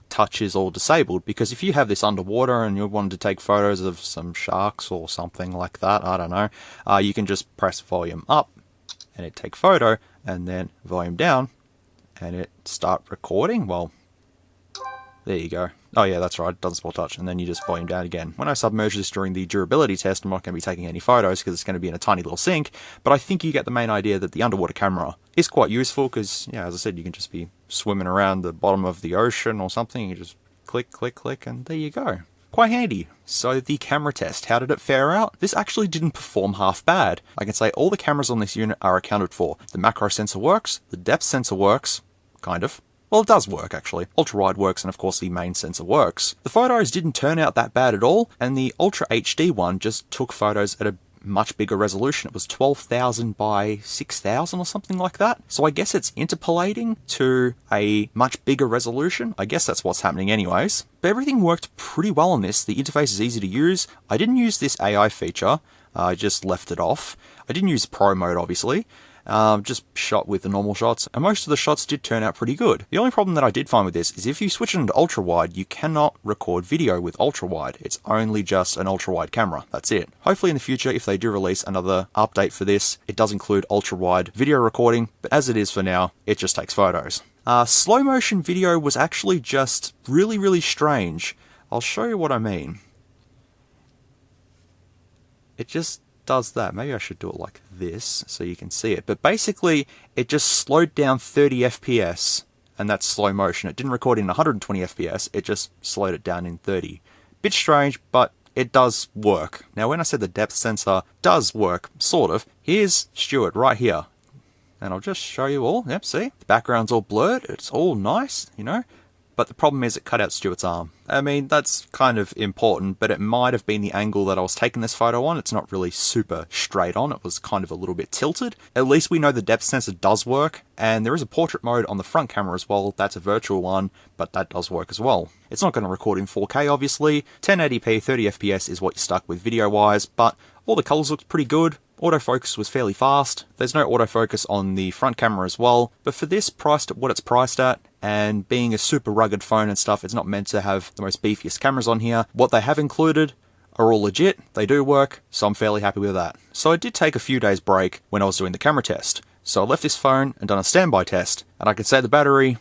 touch is all disabled, because if you have this underwater and you wanted to take photos of some sharks or something like that, I don't know, you can just press volume up, and it take photo, and then volume down, and it start recording. Well, there you go. Oh yeah, that's right, it doesn't support touch, and then you just volume down again. When I submerge this during the durability test, I'm not going to be taking any photos because it's going to be in a tiny little sink, but I think you get the main idea that the underwater camera is quite useful because, yeah, as I said, you can just be swimming around the bottom of the ocean or something, you just click, click, click, and there you go. Quite handy. So the camera test, how did it fare out? This actually didn't perform half bad. I can say all the cameras on this unit are accounted for. The macro sensor works, the depth sensor works, kind of. Well, it does work, actually. Ultra-wide works, and of course the main sensor works. The photos didn't turn out that bad at all, and the Ultra HD one just took photos at a much bigger resolution. It was 12,000 by 6,000 or something like that. So I guess it's interpolating to a much bigger resolution. I guess that's what's happening anyways. But everything worked pretty well on this. The interface is easy to use. I didn't use this AI feature. I just left it off. I didn't use Pro mode, obviously. Just shot with the normal shots, and most of the shots did turn out pretty good. The only problem that I did find with this is if you switch it into ultra-wide, you cannot record video with ultra-wide. It's only just an ultra-wide camera. That's it. Hopefully in the future, if they do release another update for this, it does include ultra-wide video recording, but as it is for now, it just takes photos. Slow motion video was actually just really, really strange. I'll show you what I mean. It just does that. Maybe I should do it like this so you can see it. But basically, it just slowed down 30 FPS, and that's slow motion. It didn't record in 120 FPS, it just slowed it down in 30. Bit strange, but it does work. Now, when I said the depth sensor does work, sort of, here's Stuart right here. And I'll just show you all. Yep, see? The background's all blurred. It's all nice, you know? But the problem is it cut out Stuart's arm. I mean, that's kind of important, but it might have been the angle that I was taking this photo on. It's not really super straight on. It was kind of a little bit tilted. At least we know the depth sensor does work, and there is a portrait mode on the front camera as well. That's a virtual one, but that does work as well. It's not going to record in 4K, obviously. 1080p, 30 FPS is what you're stuck with video-wise, but all the colors looked pretty good. Autofocus was fairly fast. There's no autofocus on the front camera as well, but for this, priced at what it's priced at, and being a super rugged phone and stuff, it's not meant to have the most beefiest cameras on here. What they have included are all legit, they do work, so I'm fairly happy with that. So I did take a few days break when I was doing the camera test. So I left this phone and done a standby test, and I can say the battery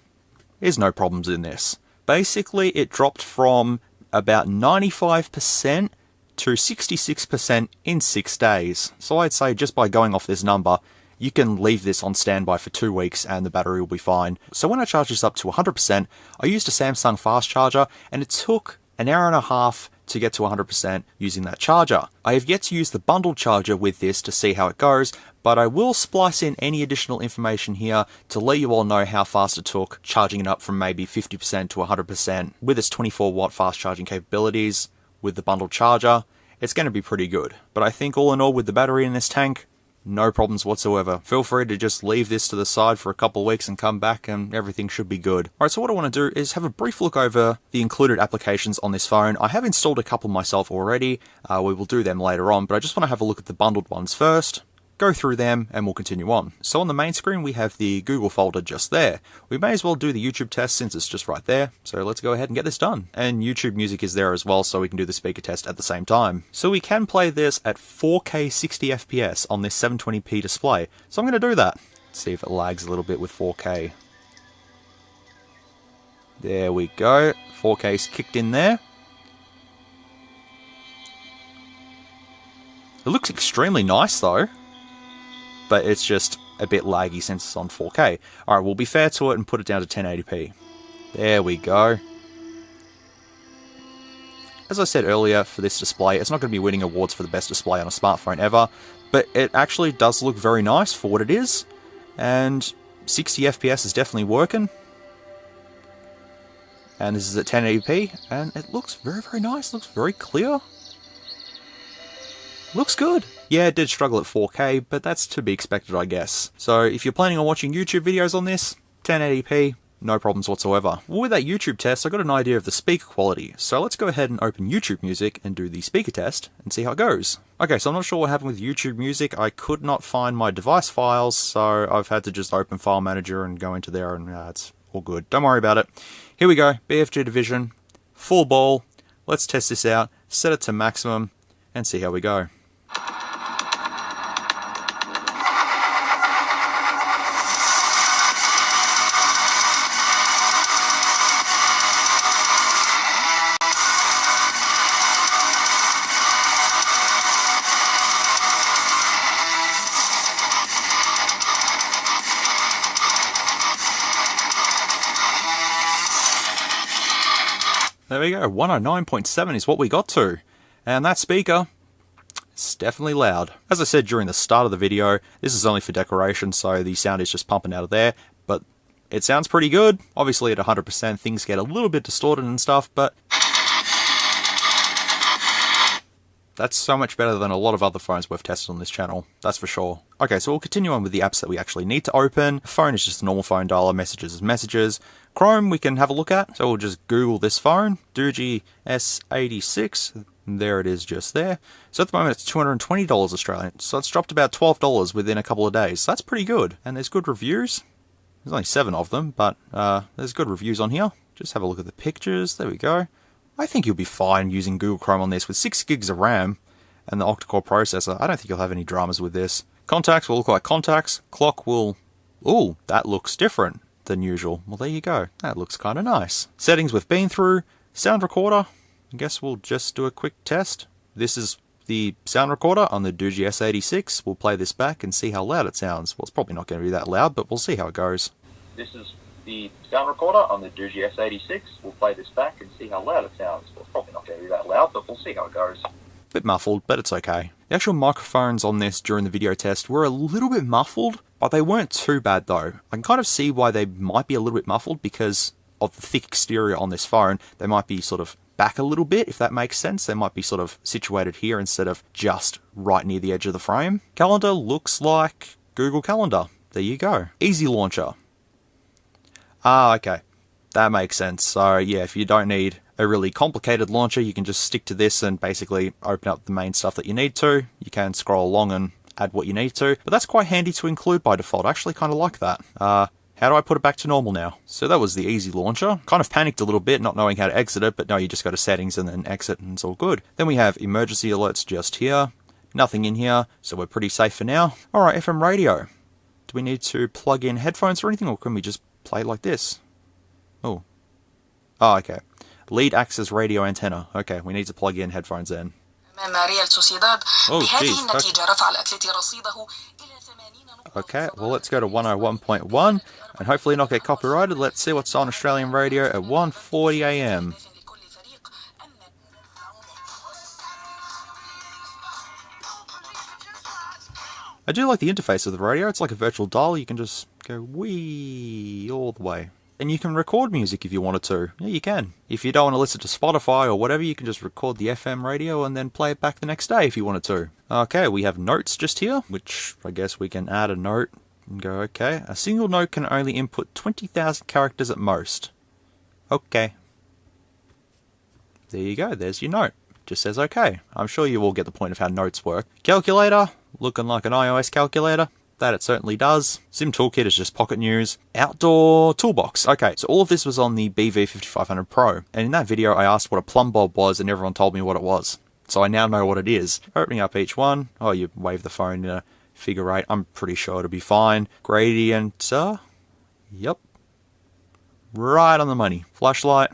is no problems in this. Basically, it dropped from about 95% to 66% in 6 days. So I'd say just by going off this number, you can leave this on standby for 2 weeks and the battery will be fine. So when I charged this up to 100%, I used a Samsung fast charger, and it took an hour and a half to get to 100% using that charger. I have yet to use the bundled charger with this to see how it goes, but I will splice in any additional information here to let you all know how fast it took charging it up from maybe 50% to 100% with its 24 watt fast charging capabilities with the bundled charger. It's going to be pretty good, but I think all in all with the battery in this tank, no problems whatsoever. Feel free to just leave this to the side for a couple of weeks and come back and everything should be good. Alright, so what I want to do is have a brief look over the included applications on this phone. I have installed a couple myself already. We will do them later on, but I just want to have a look at the bundled ones first, go through them, and we'll continue on. So on the main screen, we have the Google folder just there. We may as well do the YouTube test since it's just right there. So let's go ahead and get this done. And YouTube music is there as well, so we can do the speaker test at the same time. So we can play this at 4K 60 FPS on this 720p display. So I'm going to do that. Let's see if it lags a little bit with 4K. There we go. 4K's kicked in there. It looks extremely nice though, but it's just a bit laggy since it's on 4K. Alright, we'll be fair to it and put it down to 1080p. There we go. As I said earlier, for this display, it's not going to be winning awards for the best display on a smartphone ever, but it actually does look very nice for what it is, and 60 FPS is definitely working. And this is at 1080p, and it looks very, very nice, looks very clear. Looks good. Yeah, it did struggle at 4K, but that's to be expected, I guess. So if you're planning on watching YouTube videos on this, 1080p, no problems whatsoever. Well, with that YouTube test, I got an idea of the speaker quality. So let's go ahead and open YouTube Music and do the speaker test and see how it goes. Okay, so I'm not sure what happened with YouTube Music. I could not find my device files, so I've had to just open File Manager and go into there, and it's all good. Don't worry about it. Here we go, BFG Division, full ball. Let's test this out, set it to maximum, and see how we go. There we go, 109.7 is what we got to. And that speaker, it's definitely loud. As I said during the start of the video, this is only for decoration, so the sound is just pumping out of there, but it sounds pretty good. Obviously at 100% things get a little bit distorted and stuff, but that's so much better than a lot of other phones we've tested on this channel, that's for sure. Okay, so we'll continue on with the apps that we actually need to open. Phone is just a normal phone dialer, messages is messages. Chrome we can have a look at, so we'll just Google this phone, Doogee S86, there it is just there. So at the moment it's $220 Australian, so it's dropped about $12 within a couple of days, so that's pretty good. And there's good reviews, there's only 7 of them, but there's good reviews on here. Just have a look at the pictures, there we go. I think you'll be fine using Google Chrome on this with 6 gigs of RAM and the octa-core processor. I don't think you'll have any dramas with this. Contacts will look like contacts. Clock will... Ooh, that looks different than usual. Well, there you go. That looks kind of nice. Settings we've been through. Sound recorder. I guess we'll just do a quick test. This is the sound recorder on the Doogee S86. We'll play this back and see how loud it sounds. Well, it's probably not going to be that loud, but we'll see how it goes. This is the sound recorder on the Doogee S86. We'll play this back and see how loud it sounds. Well, it's probably not going to be that loud, but we'll see how it goes. Bit muffled, but it's okay. The actual microphones on this during the video test were a little bit muffled, but they weren't too bad though. I can kind of see why they might be a little bit muffled because of the thick exterior on this phone. They might be sort of back a little bit, if that makes sense. They might be sort of situated here instead of just right near the edge of the frame. Calendar looks like Google Calendar. There you go. Easy Launcher. Ah, okay. That makes sense. So yeah, if you don't need a really complicated launcher, you can just stick to this and basically open up the main stuff that you need to. You can scroll along and add what you need to. But that's quite handy to include by default. I actually kind of like that. How do I put it back to normal now? So that was the easy launcher. Kind of panicked a little bit, not knowing how to exit it, but no, you just go to settings and then exit and it's all good. Then we have emergency alerts just here. Nothing in here, so we're pretty safe for now. Alright, FM radio. Do we need to plug in headphones or anything, or can we just play like this? Oh, okay. Lead access radio antenna. Okay, we need to plug in headphones in. Okay, well let's go to 101.1 and hopefully not get copyrighted. Let's see what's on Australian radio at 1:40 AM. I do like the interface of the radio. It's like a virtual dial. You can just go wee all the way. And you can record music if you wanted to. Yeah, you can. If you don't want to listen to Spotify or whatever, you can just record the FM radio and then play it back the next day if you wanted to. Okay, we have notes just here, which I guess we can add a note and go, okay. A single note can only input 20,000 characters at most. Okay. There you go, there's your note. Just says okay. I'm sure you all get the point of how notes work. Calculator, looking like an iOS calculator. That it certainly does. Sim Toolkit is just pocket news. Outdoor toolbox. Okay, so all of this was on the BV5500 Pro. And in that video, I asked what a plumb bob was, and everyone told me what it was. So I now know what it is. Opening up each one. Oh, you wave the phone in a figure eight. I'm pretty sure it'll be fine. Gradient. Yep. Right on the money. Flashlight.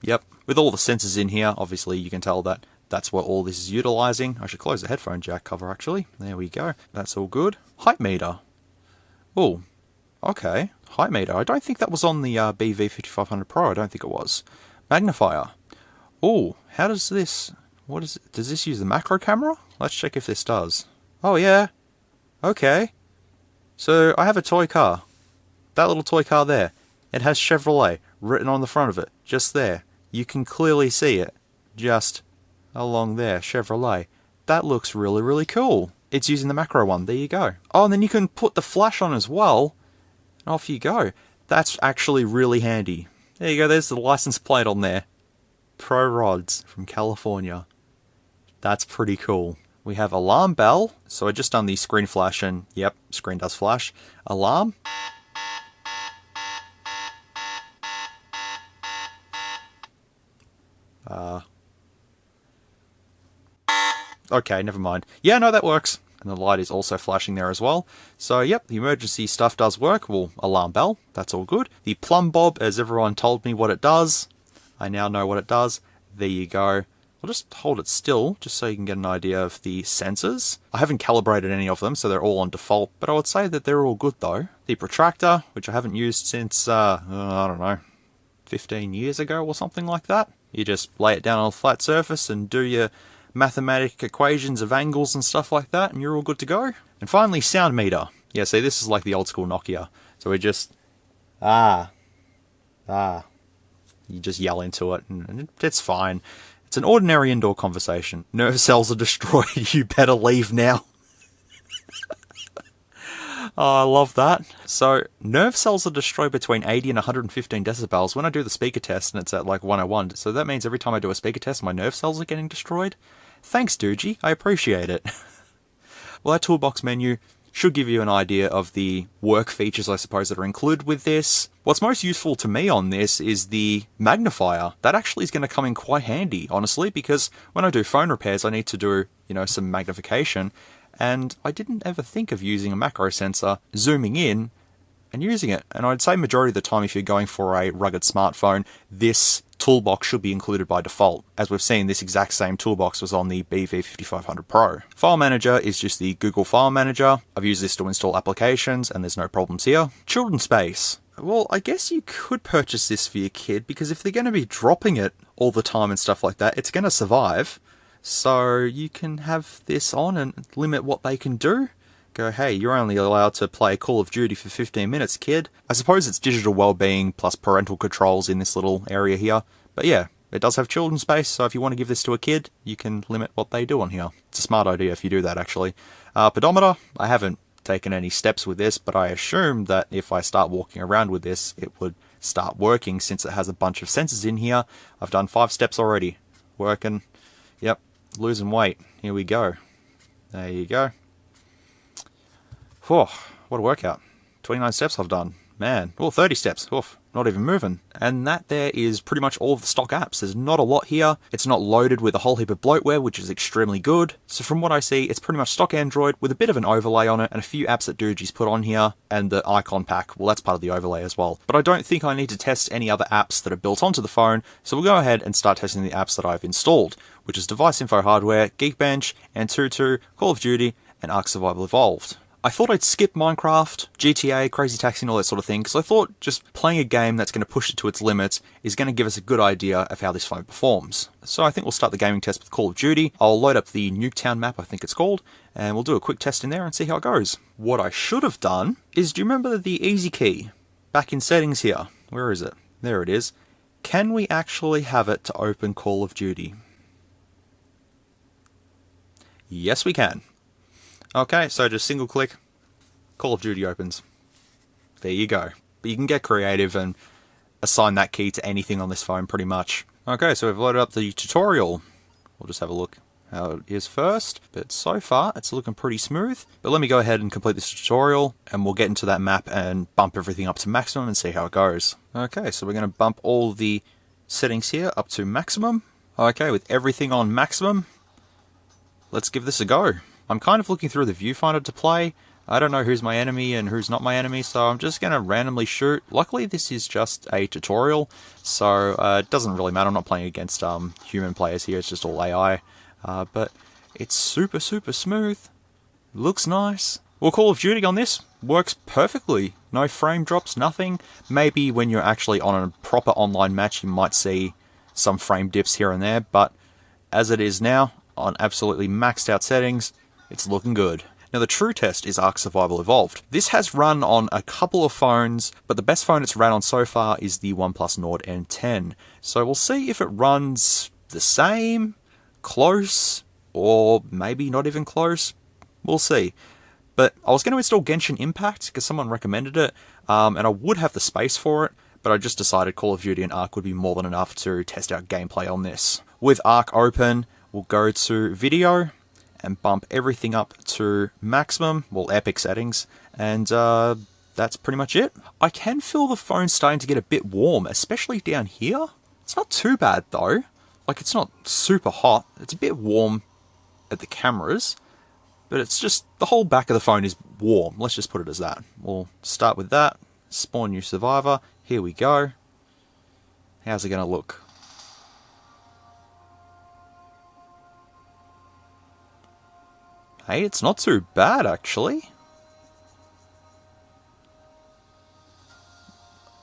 Yep. With all the sensors in here, obviously you can tell that that's what all this is utilizing. I should close the headphone jack cover actually. There we go. That's all good. Height meter. Oh, okay. Height meter. I don't think that was on the BV5500 Pro. I don't think it was. Magnifier. Oh, how does this... What is it? Does this use the macro camera? Let's check if this does. Oh yeah. Okay. So I have a toy car. That little toy car there. It has Chevrolet written on the front of it. Just there. You can clearly see it. Just... along there, Chevrolet. That looks really, really cool. It's using the macro one. There you go. Oh, and then you can put the flash on as well. And off you go. That's actually really handy. There you go. There's the license plate on there. Pro Rods from California. That's pretty cool. We have alarm bell. So I just done the screen flash and, yep, screen does flash. Alarm. Okay, never mind. Yeah, no, that works. And the light is also flashing there as well. So, yep, the emergency stuff does work. Well, alarm bell, that's all good. The plumb bob, as everyone told me what it does. I now know what it does. There you go. I'll just hold it still, just so you can get an idea of the sensors. I haven't calibrated any of them, so they're all on default. But I would say that they're all good, though. The protractor, which I haven't used since, I don't know, 15 years ago or something like that. You just lay it down on a flat surface and do your mathematic equations of angles and stuff like that, and you're all good to go. And finally, sound meter. Yeah, see, this is like the old school Nokia. So we just, you just yell into it, and it's fine. It's an ordinary indoor conversation. Nerve cells are destroyed, you better leave now. Oh, I love that. So, nerve cells are destroyed between 80 and 115 decibels. When I do the speaker test, and it's at like 101, so that means every time I do a speaker test, my nerve cells are getting destroyed. Thanks, Doogie. I appreciate it. Well, that toolbox menu should give you an idea of the work features, I suppose, that are included with this. What's most useful to me on this is the magnifier. That actually is going to come in quite handy, honestly, because when I do phone repairs, I need to do, some magnification. And I didn't ever think of using a macro sensor, zooming in, and using it. And I'd say majority of the time, if you're going for a rugged smartphone, this toolbox should be included by default. As we've seen, this exact same toolbox was on the BV5500 Pro. File Manager is just the Google File Manager. I've used this to install applications, and there's no problems here. Children's Space. Well, I guess you could purchase this for your kid, because if they're going to be dropping it all the time and stuff like that, it's going to survive. So you can have this on and limit what they can do. Go, hey, you're only allowed to play Call of Duty for 15 minutes, kid. I suppose it's digital well-being plus parental controls in this little area here. But yeah, it does have children's space, so if you want to give this to a kid, you can limit what they do on here. It's a smart idea if you do that, actually. Pedometer, I haven't taken any steps with this, but I assume that if I start walking around with this, it would start working since it has a bunch of sensors in here. I've done 5 steps already. Working. Yep. Losing weight. Here we go. There you go. Whew, what a workout. 29 steps I've done. Man, 30 steps. Oof, not even moving. And that there is pretty much all of the stock apps. There's not a lot here. It's not loaded with a whole heap of bloatware, which is extremely good. So from what I see, it's pretty much stock Android with a bit of an overlay on it and a few apps that Doogy's put on here, and the icon pack. Well, that's part of the overlay as well. But I don't think I need to test any other apps that are built onto the phone, so we'll go ahead and start testing the apps that I've installed, which is Device Info Hardware, Geekbench, Antutu, Call of Duty, and Ark Survival Evolved. I thought I'd skip Minecraft, GTA, Crazy Taxi and all that sort of thing, because I thought just playing a game that's going to push it to its limits is going to give us a good idea of how this phone performs. So I think we'll start the gaming test with Call of Duty. I'll load up the Nuketown map, I think it's called, and we'll do a quick test in there and see how it goes. What I should have done is, do you remember the easy key? Back in settings here. Where is it? There it is. Can we actually have it to open Call of Duty? Yes, we can. Okay, so just single click, Call of Duty opens. There you go. But you can get creative and assign that key to anything on this phone pretty much. Okay, so we've loaded up the tutorial. We'll just have a look how it is first. But so far, it's looking pretty smooth. But let me go ahead and complete this tutorial, and we'll get into that map and bump everything up to maximum and see how it goes. Okay, so we're going to bump all the settings here up to maximum. Okay, with everything on maximum, let's give this a go. I'm kind of looking through the viewfinder to play. I don't know who's my enemy and who's not my enemy, so I'm just going to randomly shoot. Luckily, this is just a tutorial, so it doesn't really matter. I'm not playing against human players here, it's just all AI. But it's super, super smooth. Looks nice. Well, Call of Duty on this works perfectly. No frame drops, nothing. Maybe when you're actually on a proper online match, you might see some frame dips here and there, but as it is now, on absolutely maxed out settings, it's looking good. Now the true test is Ark Survival Evolved. This has run on a couple of phones, but the best phone it's ran on so far is the OnePlus Nord N10. So we'll see if it runs the same, close, or maybe not even close. We'll see. But I was going to install Genshin Impact because someone recommended it, and I would have the space for it, but I just decided Call of Duty and Ark would be more than enough to test out gameplay on this. With Ark open, we'll go to Video, and bump everything up to maximum, well, epic settings, and that's pretty much it. I can feel the phone starting to get a bit warm, especially down here. It's not too bad though. Like, it's not super hot. It's a bit warm at the cameras, but it's just the whole back of the phone is warm. Let's just put it as that. We'll start with that. Spawn new survivor. Here we go. How's it going to look? Hey, it's not too bad, actually.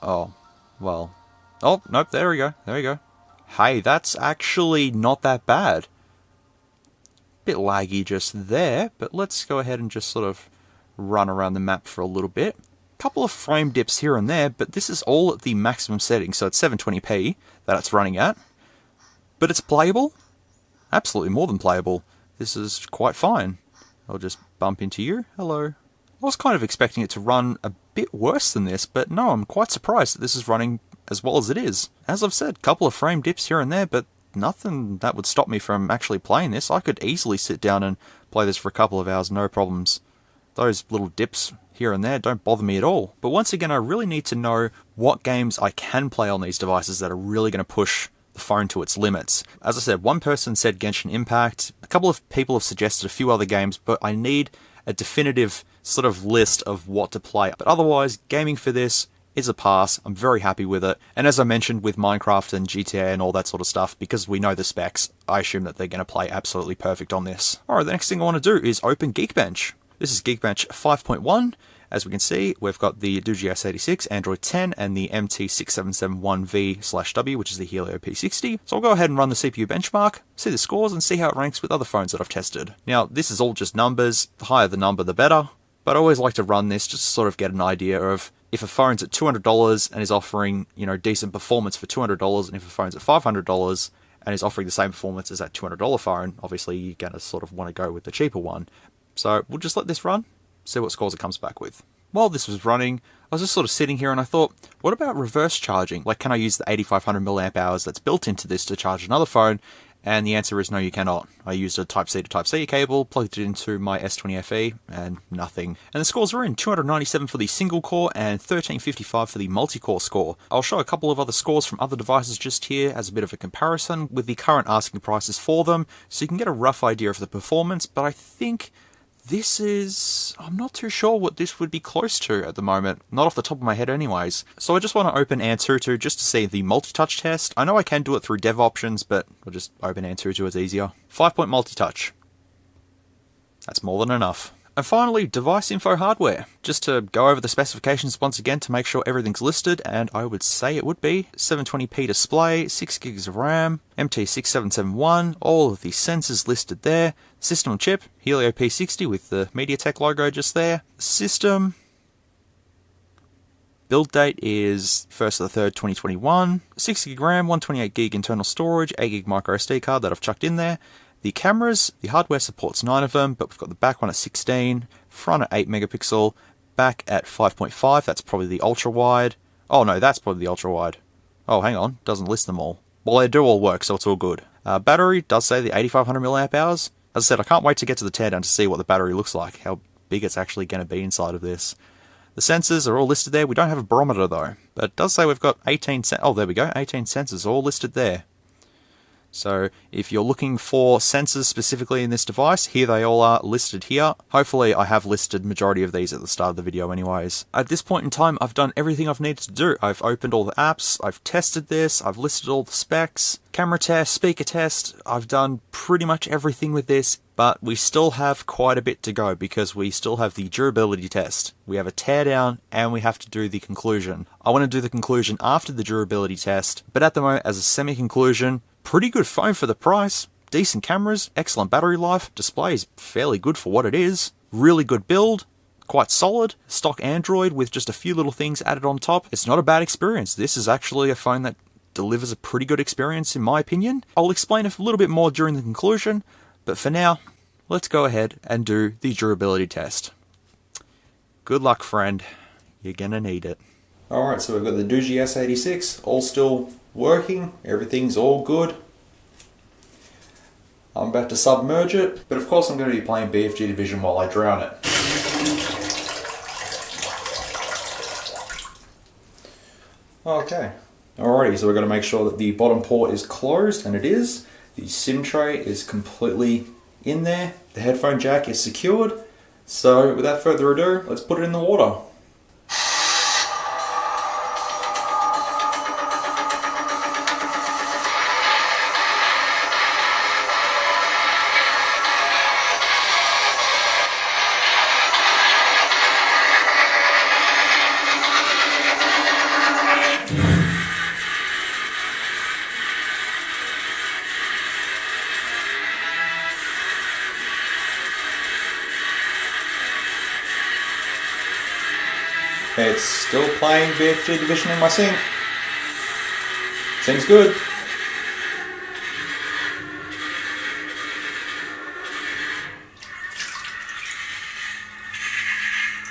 Oh, well. Oh, nope, there we go. There we go. Hey, that's actually not that bad. Bit laggy just there, but let's go ahead and just sort of run around the map for a little bit. Couple of frame dips here and there, but this is all at the maximum setting, so it's 720p that it's running at. But it's playable. Absolutely more than playable. This is quite fine. I'll just bump into you. Hello. I was kind of expecting it to run a bit worse than this, but no, I'm quite surprised that this is running as well as it is. As I've said, a couple of frame dips here and there, but nothing that would stop me from actually playing this. I could easily sit down and play this for a couple of hours, no problems. Those little dips here and there don't bother me at all. But once again, I really need to know what games I can play on these devices that are really going to push the phone to its limits. As I said, one person said Genshin Impact, a couple of people have suggested a few other games, but I need a definitive sort of list of what to play. But otherwise, gaming for this is a pass. I'm very happy with it. And as I mentioned with Minecraft and GTA and all that sort of stuff, because we know the specs, I assume that they're going to play absolutely perfect on this. Alright, the next thing I want to do is open Geekbench. This is Geekbench 5.1. As we can see, we've got the Doogee S86, Android 10, and the MT6771V/W, which is the Helio P60. So I'll go ahead and run the CPU benchmark, see the scores, and see how it ranks with other phones that I've tested. Now, this is all just numbers. The higher the number, the better. But I always like to run this just to sort of get an idea of if a phone's at $200 and is offering, decent performance for $200, and if a phone's at $500 and is offering the same performance as that $200 phone, obviously you're going to sort of want to go with the cheaper one. So we'll just let this run. See what scores it comes back with. While this was running, I was just sort of sitting here and I thought, what about reverse charging? Like, can I use the 8500 mAh that's built into this to charge another phone? And the answer is no, you cannot. I used a Type-C to Type-C cable, plugged it into my S20FE, and nothing. And the scores are in 297 for the single core and 1355 for the multi-core score. I'll show a couple of other scores from other devices just here as a bit of a comparison with the current asking prices for them, so you can get a rough idea of the performance, but I think this is... I'm not too sure what this would be close to at the moment. Not off the top of my head anyways. So I just want to open Antutu just to see the multi-touch test. I know I can do it through dev options, but I'll just open Antutu, it's easier. 5-point multi-touch. That's more than enough. And finally, device info hardware. Just to go over the specifications once again to make sure everything's listed, and I would say it would be 720p display, 6 gigs of RAM, MT6771, all of the sensors listed there. System on chip, Helio P60 with the MediaTek logo just there. System build date is 1st of the 3rd, 2021. 6 gig RAM, 128 gig internal storage, 8 gig micro SD card that I've chucked in there. The cameras, the hardware supports 9 of them, but we've got the back one at 16, front at 8 megapixel, back at 5.5, that's probably the ultra wide. Oh no, that's probably the ultra wide. Oh, hang on, doesn't list them all. Well, they do all work, so it's all good. Battery does say the 8500 mAh. As I said, I can't wait to get to the teardown to see what the battery looks like, how big it's actually going to be inside of this. The sensors are all listed there. We don't have a barometer though, but it does say we've got 18 there we go, 18 sensors all listed there. So if you're looking for sensors specifically in this device, here they all are listed here. Hopefully I have listed majority of these at the start of the video anyways. At this point in time, I've done everything I've needed to do. I've opened all the apps, I've tested this, I've listed all the specs, camera test, speaker test, I've done pretty much everything with this, but we still have quite a bit to go because we still have the durability test. We have a teardown and we have to do the conclusion. I want to do the conclusion after the durability test, but at the moment as a semi-conclusion, pretty good phone for the price, decent cameras, excellent battery life, display is fairly good for what it is, really good build, quite solid, stock Android with just a few little things added on top. It's not a bad experience. This is actually a phone that delivers a pretty good experience in my opinion. I'll explain a little bit more during the conclusion, but for now, let's go ahead and do the durability test. Good luck, friend. You're gonna need it. Alright, so we've got the Doogee S86 all still working, everything's all good. I'm about to submerge it, but of course I'm going to be playing BFG Division while I drown it. Okay, alrighty, so we're going to make sure that the bottom port is closed, and it is. The SIM tray is completely in there, the headphone jack is secured, so without further ado, let's put it in the water. It's still playing BFG Division in my sync. Seems good.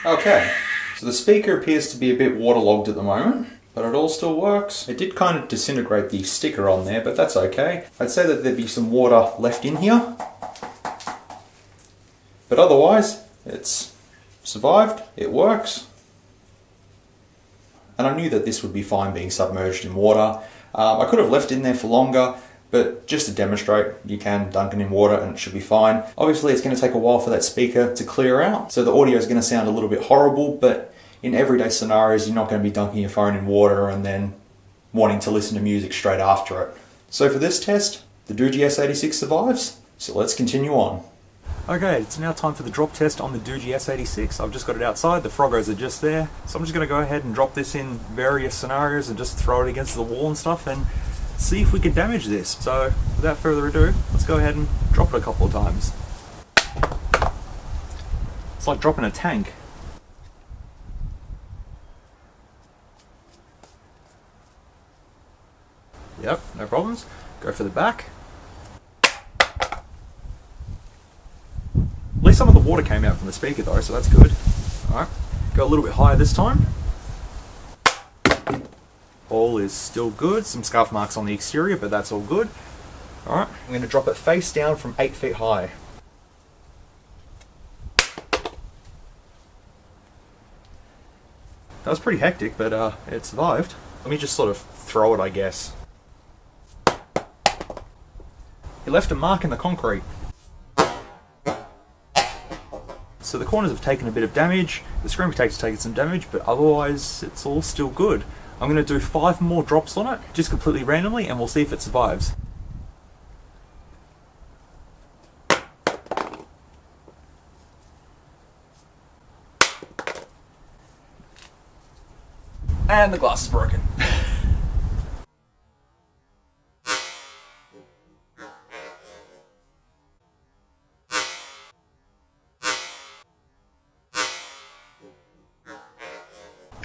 Okay, so the speaker appears to be a bit waterlogged at the moment, but it all still works. It did kind of disintegrate the sticker on there, but that's okay. I'd say that there'd be some water left in here, but otherwise it's survived, it works. And I knew that this would be fine being submerged in water. I could have left it in there for longer, but just to demonstrate, you can dunk it in water and it should be fine. Obviously it's going to take a while for that speaker to clear out, so the audio is going to sound a little bit horrible, but in everyday scenarios you're not going to be dunking your phone in water and then wanting to listen to music straight after it. So for this test, the Doogee S86 survives, so let's continue on. Okay, it's now time for the drop test on the Doogee S86. I've just got it outside, the Froggos are just there. So I'm just going to go ahead and drop this in various scenarios and just throw it against the wall and stuff and see if we can damage this. So without further ado, let's go ahead and drop it a couple of times. It's like dropping a tank. Yep, no problems. Go for the back. At least some of the water came out from the speaker though, so that's good. Alright, go a little bit higher this time. All is still good. Some scuff marks on the exterior, but that's all good. Alright, I'm going to drop it face down from 8 feet high. That was pretty hectic, but it survived. Let me just sort of throw it, I guess. It left a mark in the concrete. So the corners have taken a bit of damage, the screen protector's taken some damage, but otherwise it's all still good. I'm going to do 5 more drops on it, just completely randomly, and we'll see if it survives. And the glass is broken.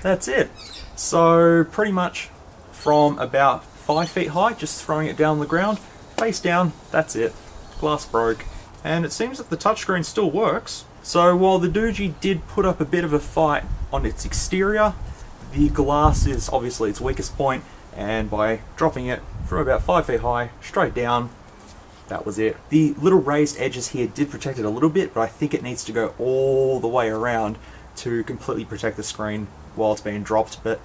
That's it. So pretty much from about 5 feet high, just throwing it down on the ground, face down, that's it. Glass broke. And it seems that the touchscreen still works. So while the Doogee did put up a bit of a fight on its exterior, the glass is obviously its weakest point, and by dropping it from about 5 feet high, straight down, that was it. The little raised edges here did protect it a little bit, but I think it needs to go all the way around to completely protect the screen while it's being dropped, but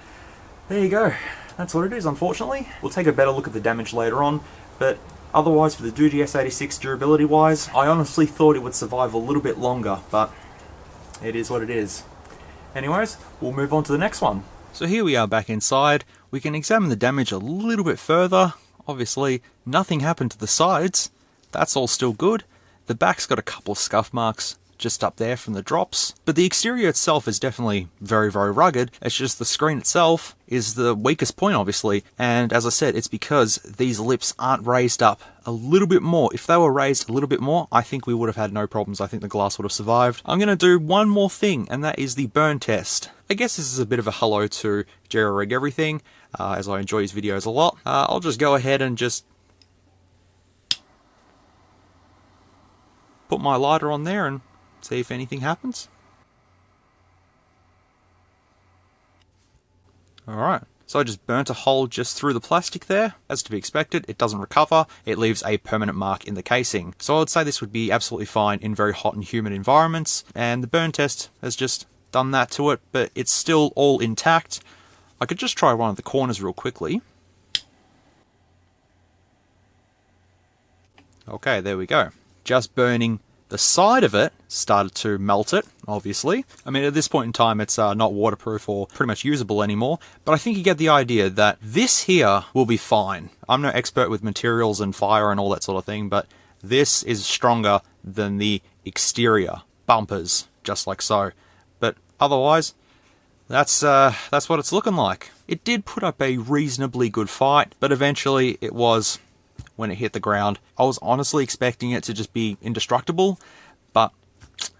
there you go. That's what it is, unfortunately. We'll take a better look at the damage later on, but otherwise for the Doogee S86 durability wise, I honestly thought it would survive a little bit longer, but it is what it is. Anyways, we'll move on to the next one. So here we are back inside. We can examine the damage a little bit further. Obviously, nothing happened to the sides. That's all still good. The back's got a couple of scuff marks just up there from the drops. But the exterior itself is definitely very, very rugged. It's just the screen itself is the weakest point, obviously. And as I said, it's because these lips aren't raised up a little bit more. If they were raised a little bit more, I think we would have had no problems. I think the glass would have survived. I'm going to do one more thing, and that is the burn test. I guess this is a bit of a hello to Jerry Everything, as I enjoy his videos a lot. I'll just go ahead and just put my lighter on there and see if anything happens. Alright, so I just burnt a hole just through the plastic there. As to be expected, it doesn't recover. It leaves a permanent mark in the casing. So I would say this would be absolutely fine in very hot and humid environments, and the burn test has just done that to it, but it's still all intact. I could just try one of the corners real quickly. Okay, there we go. Just burning the side of it started to melt it, obviously. I mean, at this point in time, it's not waterproof or pretty much usable anymore, but I think you get the idea that this here will be fine. I'm no expert with materials and fire and all that sort of thing, but this is stronger than the exterior bumpers, just like so. But otherwise, that's what it's looking like. It did put up a reasonably good fight, but eventually it was, when it hit the ground, I was honestly expecting it to just be indestructible, but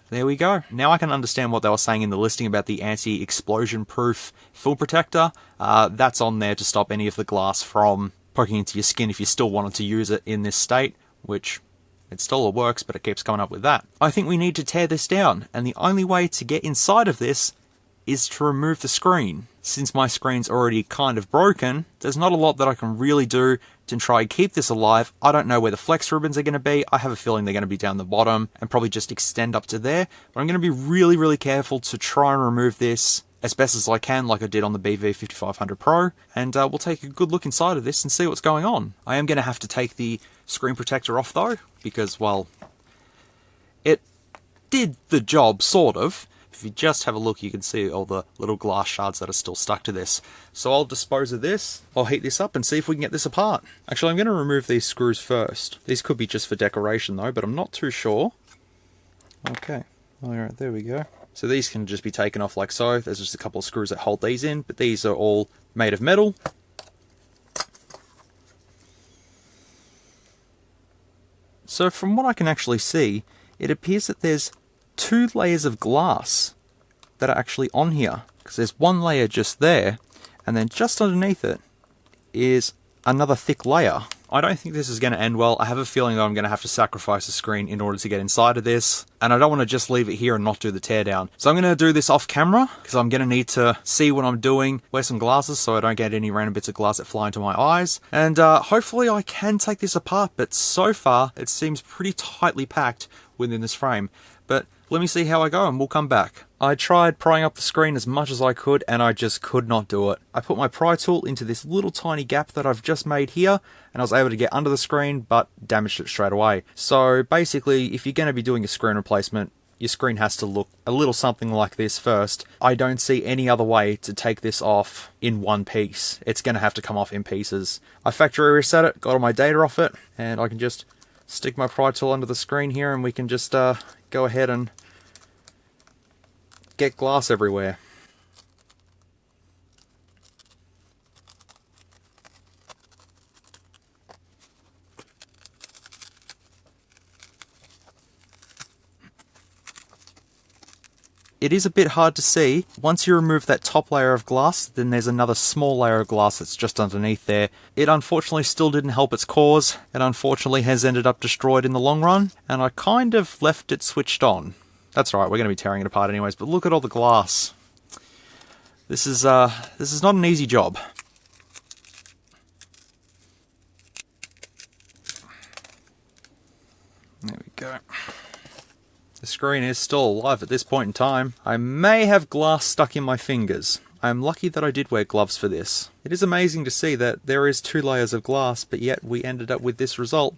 there we go. Now I can understand what they were saying in the listing about the anti-explosion proof film protector. That's on there to stop any of the glass from poking into your skin if you still wanted to use it in this state, which it still works, but it keeps coming up with that. I think we need to tear this down, and the only way to get inside of this is to remove the screen. Since my screen's already kind of broken, there's not a lot that I can really do to try and keep this alive. I don't know where the flex ribbons are going to be. I have a feeling they're going to be down the bottom and probably just extend up to there. But I'm going to be really, really careful to try and remove this as best as I can, like I did on the BV5500 Pro. And we'll take a good look inside of this and see what's going on. I am going to have to take the screen protector off though, because, well, it did the job, sort of. If you just have a look, you can see all the little glass shards that are still stuck to this. So I'll dispose of this, I'll heat this up and see if we can get this apart. Actually, I'm going to remove these screws first. These could be just for decoration though, but I'm not too sure. Okay, alright, there we go. So these can just be taken off like so. There's just a couple of screws that hold these in, but these are all made of metal. So from what I can actually see, it appears that there's 2 layers of glass that are actually on here, because there's one layer just there, and then just underneath it is another thick layer. I don't think this is going to end well. I have a feeling that I'm going to have to sacrifice a screen in order to get inside of this, and I don't want to just leave it here and not do the teardown. So I'm going to do this off camera, because I'm going to need to see what I'm doing, wear some glasses so I don't get any random bits of glass that fly into my eyes, and hopefully I can take this apart, but so far it seems pretty tightly packed within this frame. But let me see how I go and we'll come back. I tried prying up the screen as much as I could and I just could not do it. I put my pry tool into this little tiny gap that I've just made here and I was able to get under the screen but damaged it straight away. So basically, if you're going to be doing a screen replacement, your screen has to look a little something like this first. I don't see any other way to take this off in one piece. It's going to have to come off in pieces. I factory reset it, got all my data off it, and I can just stick my pry tool under the screen here and we can just go ahead and get glass everywhere. It is a bit hard to see. Once you remove that top layer of glass, then there's another small layer of glass that's just underneath there. It unfortunately still didn't help its cause. It unfortunately has ended up destroyed in the long run, and I kind of left it switched on. That's right, we're going to be tearing it apart anyways, but look at all the glass. This is not an easy job. There we go. The screen is still alive at this point in time. I may have glass stuck in my fingers. I am lucky that I did wear gloves for this. It is amazing to see that there is 2 layers of glass, but yet we ended up with this result.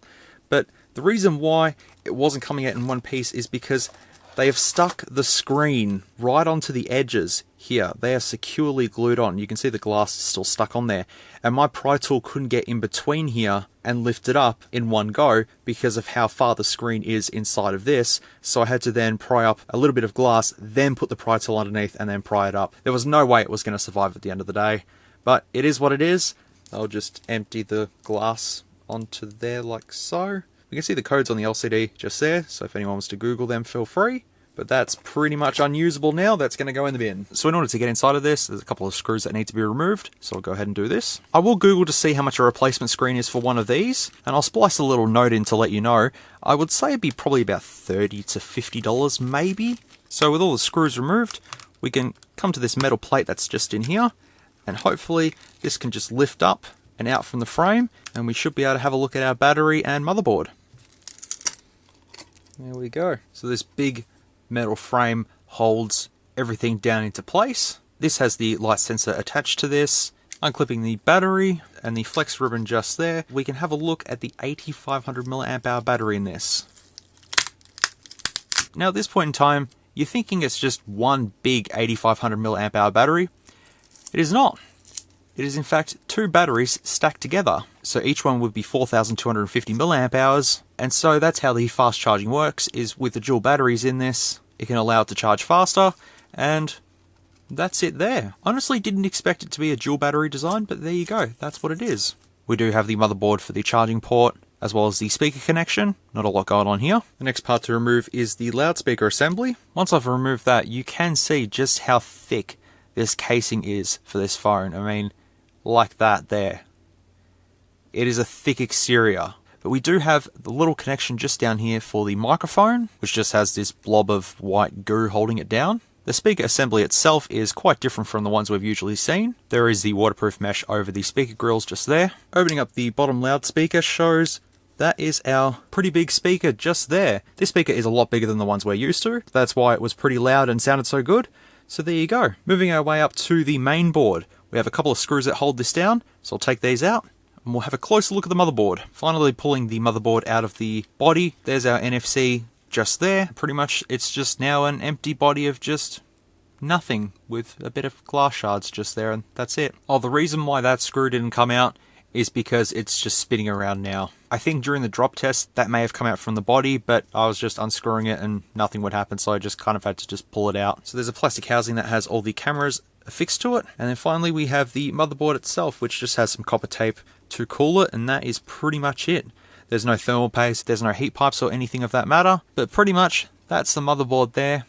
But the reason why it wasn't coming out in one piece is because they have stuck the screen right onto the edges here. They are securely glued on. You can see the glass is still stuck on there. And my pry tool couldn't get in between here and lift it up in one go because of how far the screen is inside of this. So I had to then pry up a little bit of glass, then put the pry tool underneath and then pry it up. There was no way it was going to survive at the end of the day. But it is what it is. I'll just empty the glass onto there like so. We can see the codes on the LCD just there, so if anyone wants to Google them, feel free. But that's pretty much unusable now. That's going to go in the bin. So in order to get inside of this, there's a couple of screws that need to be removed. So I'll go ahead and do this. I will Google to see how much a replacement screen is for one of these. And I'll splice a little note in to let you know. I would say it'd be probably about $30 to $50 maybe. So with all the screws removed, we can come to this metal plate that's just in here. And hopefully this can just lift up and out from the frame. And we should be able to have a look at our battery and motherboard. There we go. So this big metal frame holds everything down into place. This has the light sensor attached to this. Unclipping the battery and the flex ribbon just there, we can have a look at the 8500 milliamp hour battery in this. Now at this point in time, you're thinking it's just one big 8500 milliamp hour battery. It is not. It is in fact 2 batteries stacked together. So each one would be 4250 milliamp hours. And so that's how the fast charging works, is with the dual batteries in this, it can allow it to charge faster, and that's it there. Honestly, didn't expect it to be a dual battery design, but there you go, that's what it is. We do have the motherboard for the charging port, as well as the speaker connection. Not a lot going on here. The next part to remove is the loudspeaker assembly. Once I've removed that, you can see just how thick this casing is for this phone. I mean, like that there. It is a thick exterior. But we do have the little connection just down here for the microphone, which just has this blob of white goo holding it down. The speaker assembly itself is quite different from the ones we've usually seen. There is the waterproof mesh over the speaker grills just there. Opening up the bottom loudspeaker shows that is our pretty big speaker just there. This speaker is a lot bigger than the ones we're used to. That's why it was pretty loud and sounded so good. So there you go. Moving our way up to the main board. We have a couple of screws that hold this down, so I'll take these out. And we'll have a closer look at the motherboard. Finally pulling the motherboard out of the body. There's our NFC just there. Pretty much it's just now an empty body of just nothing with a bit of glass shards just there, and that's it. Oh, the reason why that screw didn't come out is because it's just spinning around now. I think during the drop test that may have come out from the body, but I was just unscrewing it and nothing would happen, so I just kind of had to just pull it out. So there's a plastic housing that has all the cameras affixed to it, and then finally we have the motherboard itself, which just has some copper tape to cool it, and that is pretty much it. There's no thermal paste, there's no heat pipes or anything of that matter, but pretty much that's the motherboard there.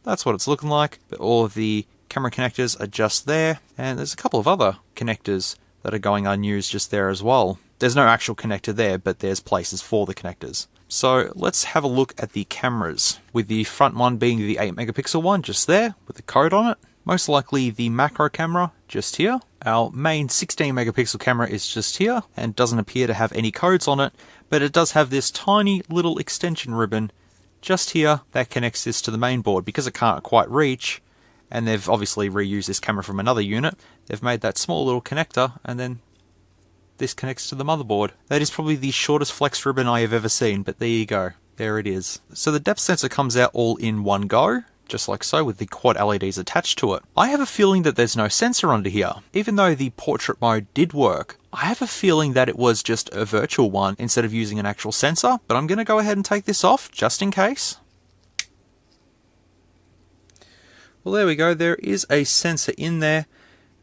That's what it's looking like, but all of the camera connectors are just there, and there's a couple of other connectors that are going unused just there as well. There's no actual connector there, but there's places for the connectors. So let's have a look at the cameras, with the front one being the 8 megapixel one just there with the code on it. Most likely the macro camera just here. Our main 16 megapixel camera is just here and doesn't appear to have any codes on it, but it does have this tiny little extension ribbon just here that connects this to the main board. Because it can't quite reach, and they've obviously reused this camera from another unit, they've made that small little connector, and then this connects to the motherboard. That is probably the shortest flex ribbon I have ever seen, but there you go. There it is. So the depth sensor comes out all in one go, just like so, with the quad LEDs attached to it. I have a feeling that there's no sensor under here. Even though the portrait mode did work, I have a feeling that it was just a virtual one instead of using an actual sensor, but I'm going to go ahead and take this off just in case. Well, there we go. There is a sensor in there.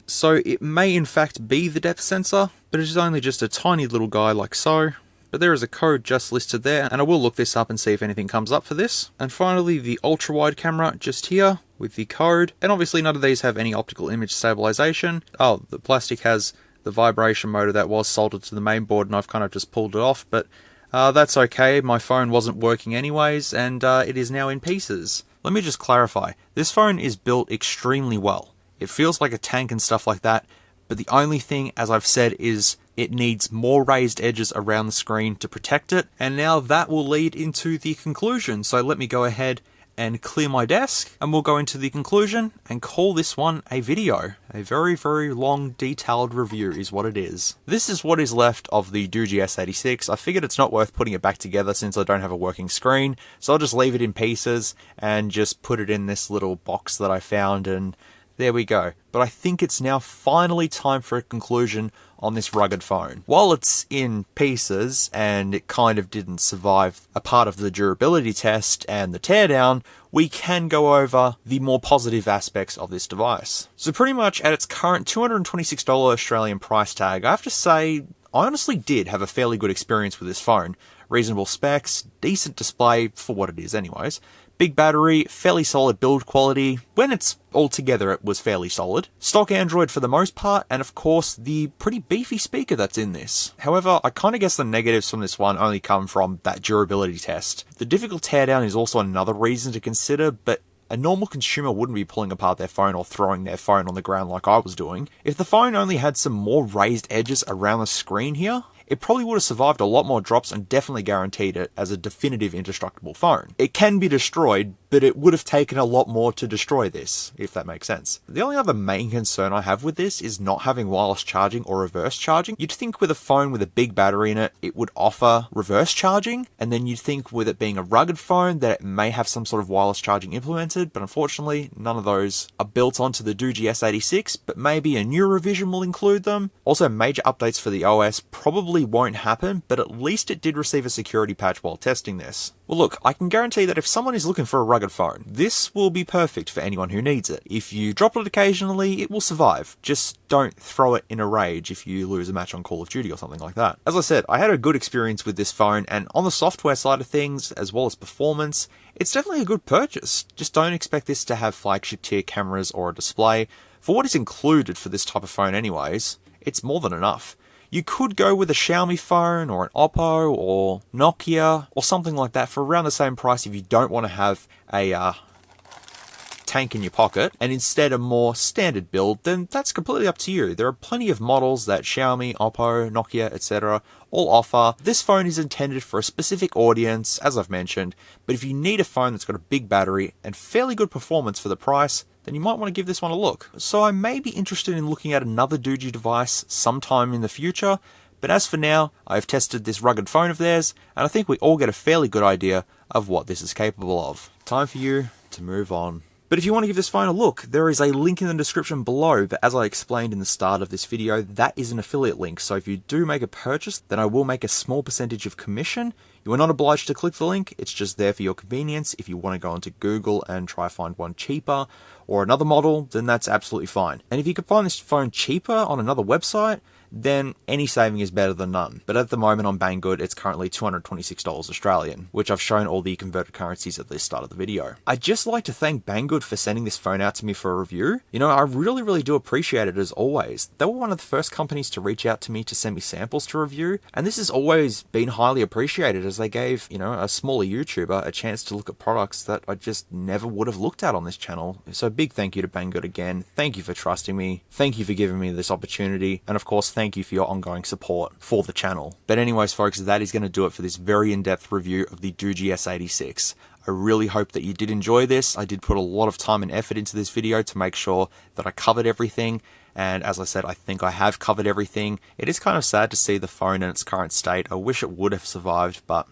So it may in fact be the depth sensor, but it is only just a tiny little guy like so. But there is a code just listed there, and I will look this up and see if anything comes up for this. And finally, the ultra-wide camera just here with the code. And obviously none of these have any optical image stabilization. Oh, the plastic has the vibration motor that was soldered to the main board, and I've kind of just pulled it off, but that's okay. My phone wasn't working anyways, and it is now in pieces. Let me just clarify. This phone is built extremely well. It feels like a tank and stuff like that, but the only thing, as I've said, is it needs more raised edges around the screen to protect it, and now that will lead into the conclusion. So let me go ahead and clear my desk, and we'll go into the conclusion and call this one a video. A very, very long, detailed review is what it is. This is what is left of the Doogee S86. I figured it's not worth putting it back together since I don't have a working screen, so I'll just leave it in pieces and just put it in this little box that I found, and there we go. But I think it's now finally time for a conclusion on this rugged phone. While it's in pieces and it kind of didn't survive a part of the durability test and the teardown, we can go over the more positive aspects of this device. So pretty much at its current $226 Australian price tag, I have to say I honestly did have a fairly good experience with this phone. Reasonable specs, decent display for what it is anyways. Big battery, fairly solid build quality. When it's all together, it was fairly solid. Stock Android for the most part, and of course, the pretty beefy speaker that's in this. However, I kind of guess the negatives from this one only come from that durability test. The difficult teardown is also another reason to consider, but a normal consumer wouldn't be pulling apart their phone or throwing their phone on the ground like I was doing. If the phone only had some more raised edges around the screen here, it probably would have survived a lot more drops and definitely guaranteed it as a definitive indestructible phone. It can be destroyed, but it would have taken a lot more to destroy this, if that makes sense. The only other main concern I have with this is not having wireless charging or reverse charging. You'd think with a phone with a big battery in it, it would offer reverse charging, and then you'd think with it being a rugged phone that it may have some sort of wireless charging implemented, but unfortunately none of those are built onto the Doogee S86, but maybe a new revision will include them. Also, major updates for the OS probably won't happen, but at least it did receive a security patch while testing this. Well look, I can guarantee that if someone is looking for a rugged phone, this will be perfect for anyone who needs it. If you drop it occasionally, it will survive. Just don't throw it in a rage if you lose a match on Call of Duty or something like that. As I said, I had a good experience with this phone, and on the software side of things, as well as performance, it's definitely a good purchase. Just don't expect this to have flagship tier cameras or a display. For what is included for this type of phone anyways, it's more than enough. You could go with a Xiaomi phone or an Oppo or Nokia or something like that for around the same price if you don't want to have a tank in your pocket and instead a more standard build, then that's completely up to you. There are plenty of models that Xiaomi, Oppo, Nokia, etc. all offer. This phone is intended for a specific audience, as I've mentioned, but if you need a phone that's got a big battery and fairly good performance for the price, then you might want to give this one a look. So I may be interested in looking at another Doogee device sometime in the future, but as for now, I've tested this rugged phone of theirs, and I think we all get a fairly good idea of what this is capable of. Time for you to move on. But if you want to give this phone a look, there is a link in the description below, but as I explained in the start of this video, that is an affiliate link, so if you do make a purchase, then I will make a small percentage of commission. You are not obliged to click the link, it's just there for your convenience. If you want to go onto Google and try find one cheaper or another model, then that's absolutely fine. And if you can find this phone cheaper on another website, then any saving is better than none. But at the moment on Banggood, it's currently $226 Australian, which I've shown all the converted currencies at the start of the video. I'd just like to thank Banggood for sending this phone out to me for a review. You know, I really do appreciate it as always. They were one of the first companies to reach out to me to send me samples to review, and this has always been highly appreciated as they gave, you know, a smaller YouTuber a chance to look at products that I just never would have looked at on this channel. So big thank you to Banggood again. Thank you for trusting me. Thank you for giving me this opportunity. And of course, thank you for your ongoing support for the channel. But anyways, folks, that is going to do it for this very in-depth review of the Doogee S86. I really hope that you did enjoy this. I did put a lot of time and effort into this video to make sure that I covered everything. And as I said, I think I have covered everything. It is kind of sad to see the phone in its current state. I wish it would have survived, but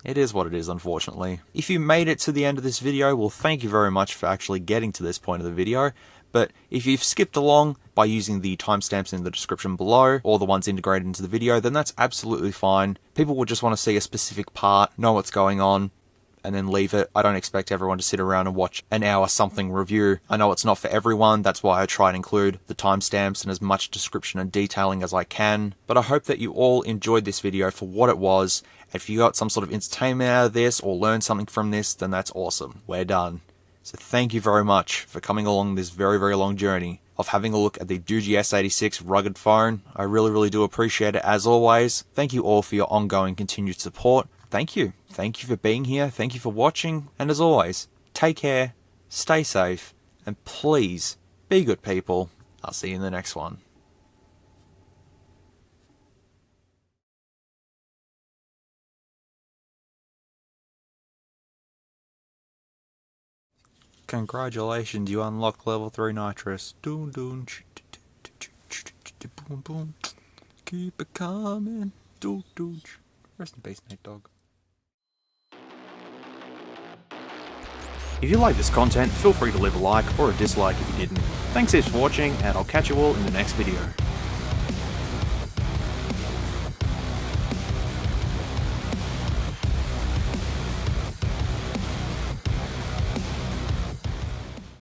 it is what it is, unfortunately. If you made it to the end of this video, well, thank you very much for actually getting to this point of the video. But if you've skipped along by using the timestamps in the description below, or the ones integrated into the video, then that's absolutely fine. People will just want to see a specific part, know what's going on, and then leave it. I don't expect everyone to sit around and watch an hour something review. I know it's not for everyone, that's why I try and include the timestamps and as much description and detailing as I can. But I hope that you all enjoyed this video for what it was. If you got some sort of entertainment out of this or learned something from this, then that's awesome. We're done. So thank you very much for coming along this very long journey of having a look at the Doogee S86 rugged phone. I really do appreciate it as always. Thank you all for your ongoing continued support. Thank you. Thank you for being here. Thank you for watching. And as always, take care, stay safe, and please be good people. I'll see you in the next one. Congratulations, you unlocked level 3 nitrous. Doon doon, boom boom. Keep it coming. Doon doon. Rest in peace, Nate Dogg. If you like this content, feel free to leave a like or a dislike if you didn't. Thanks heaps for watching, and I'll catch you all in the next video.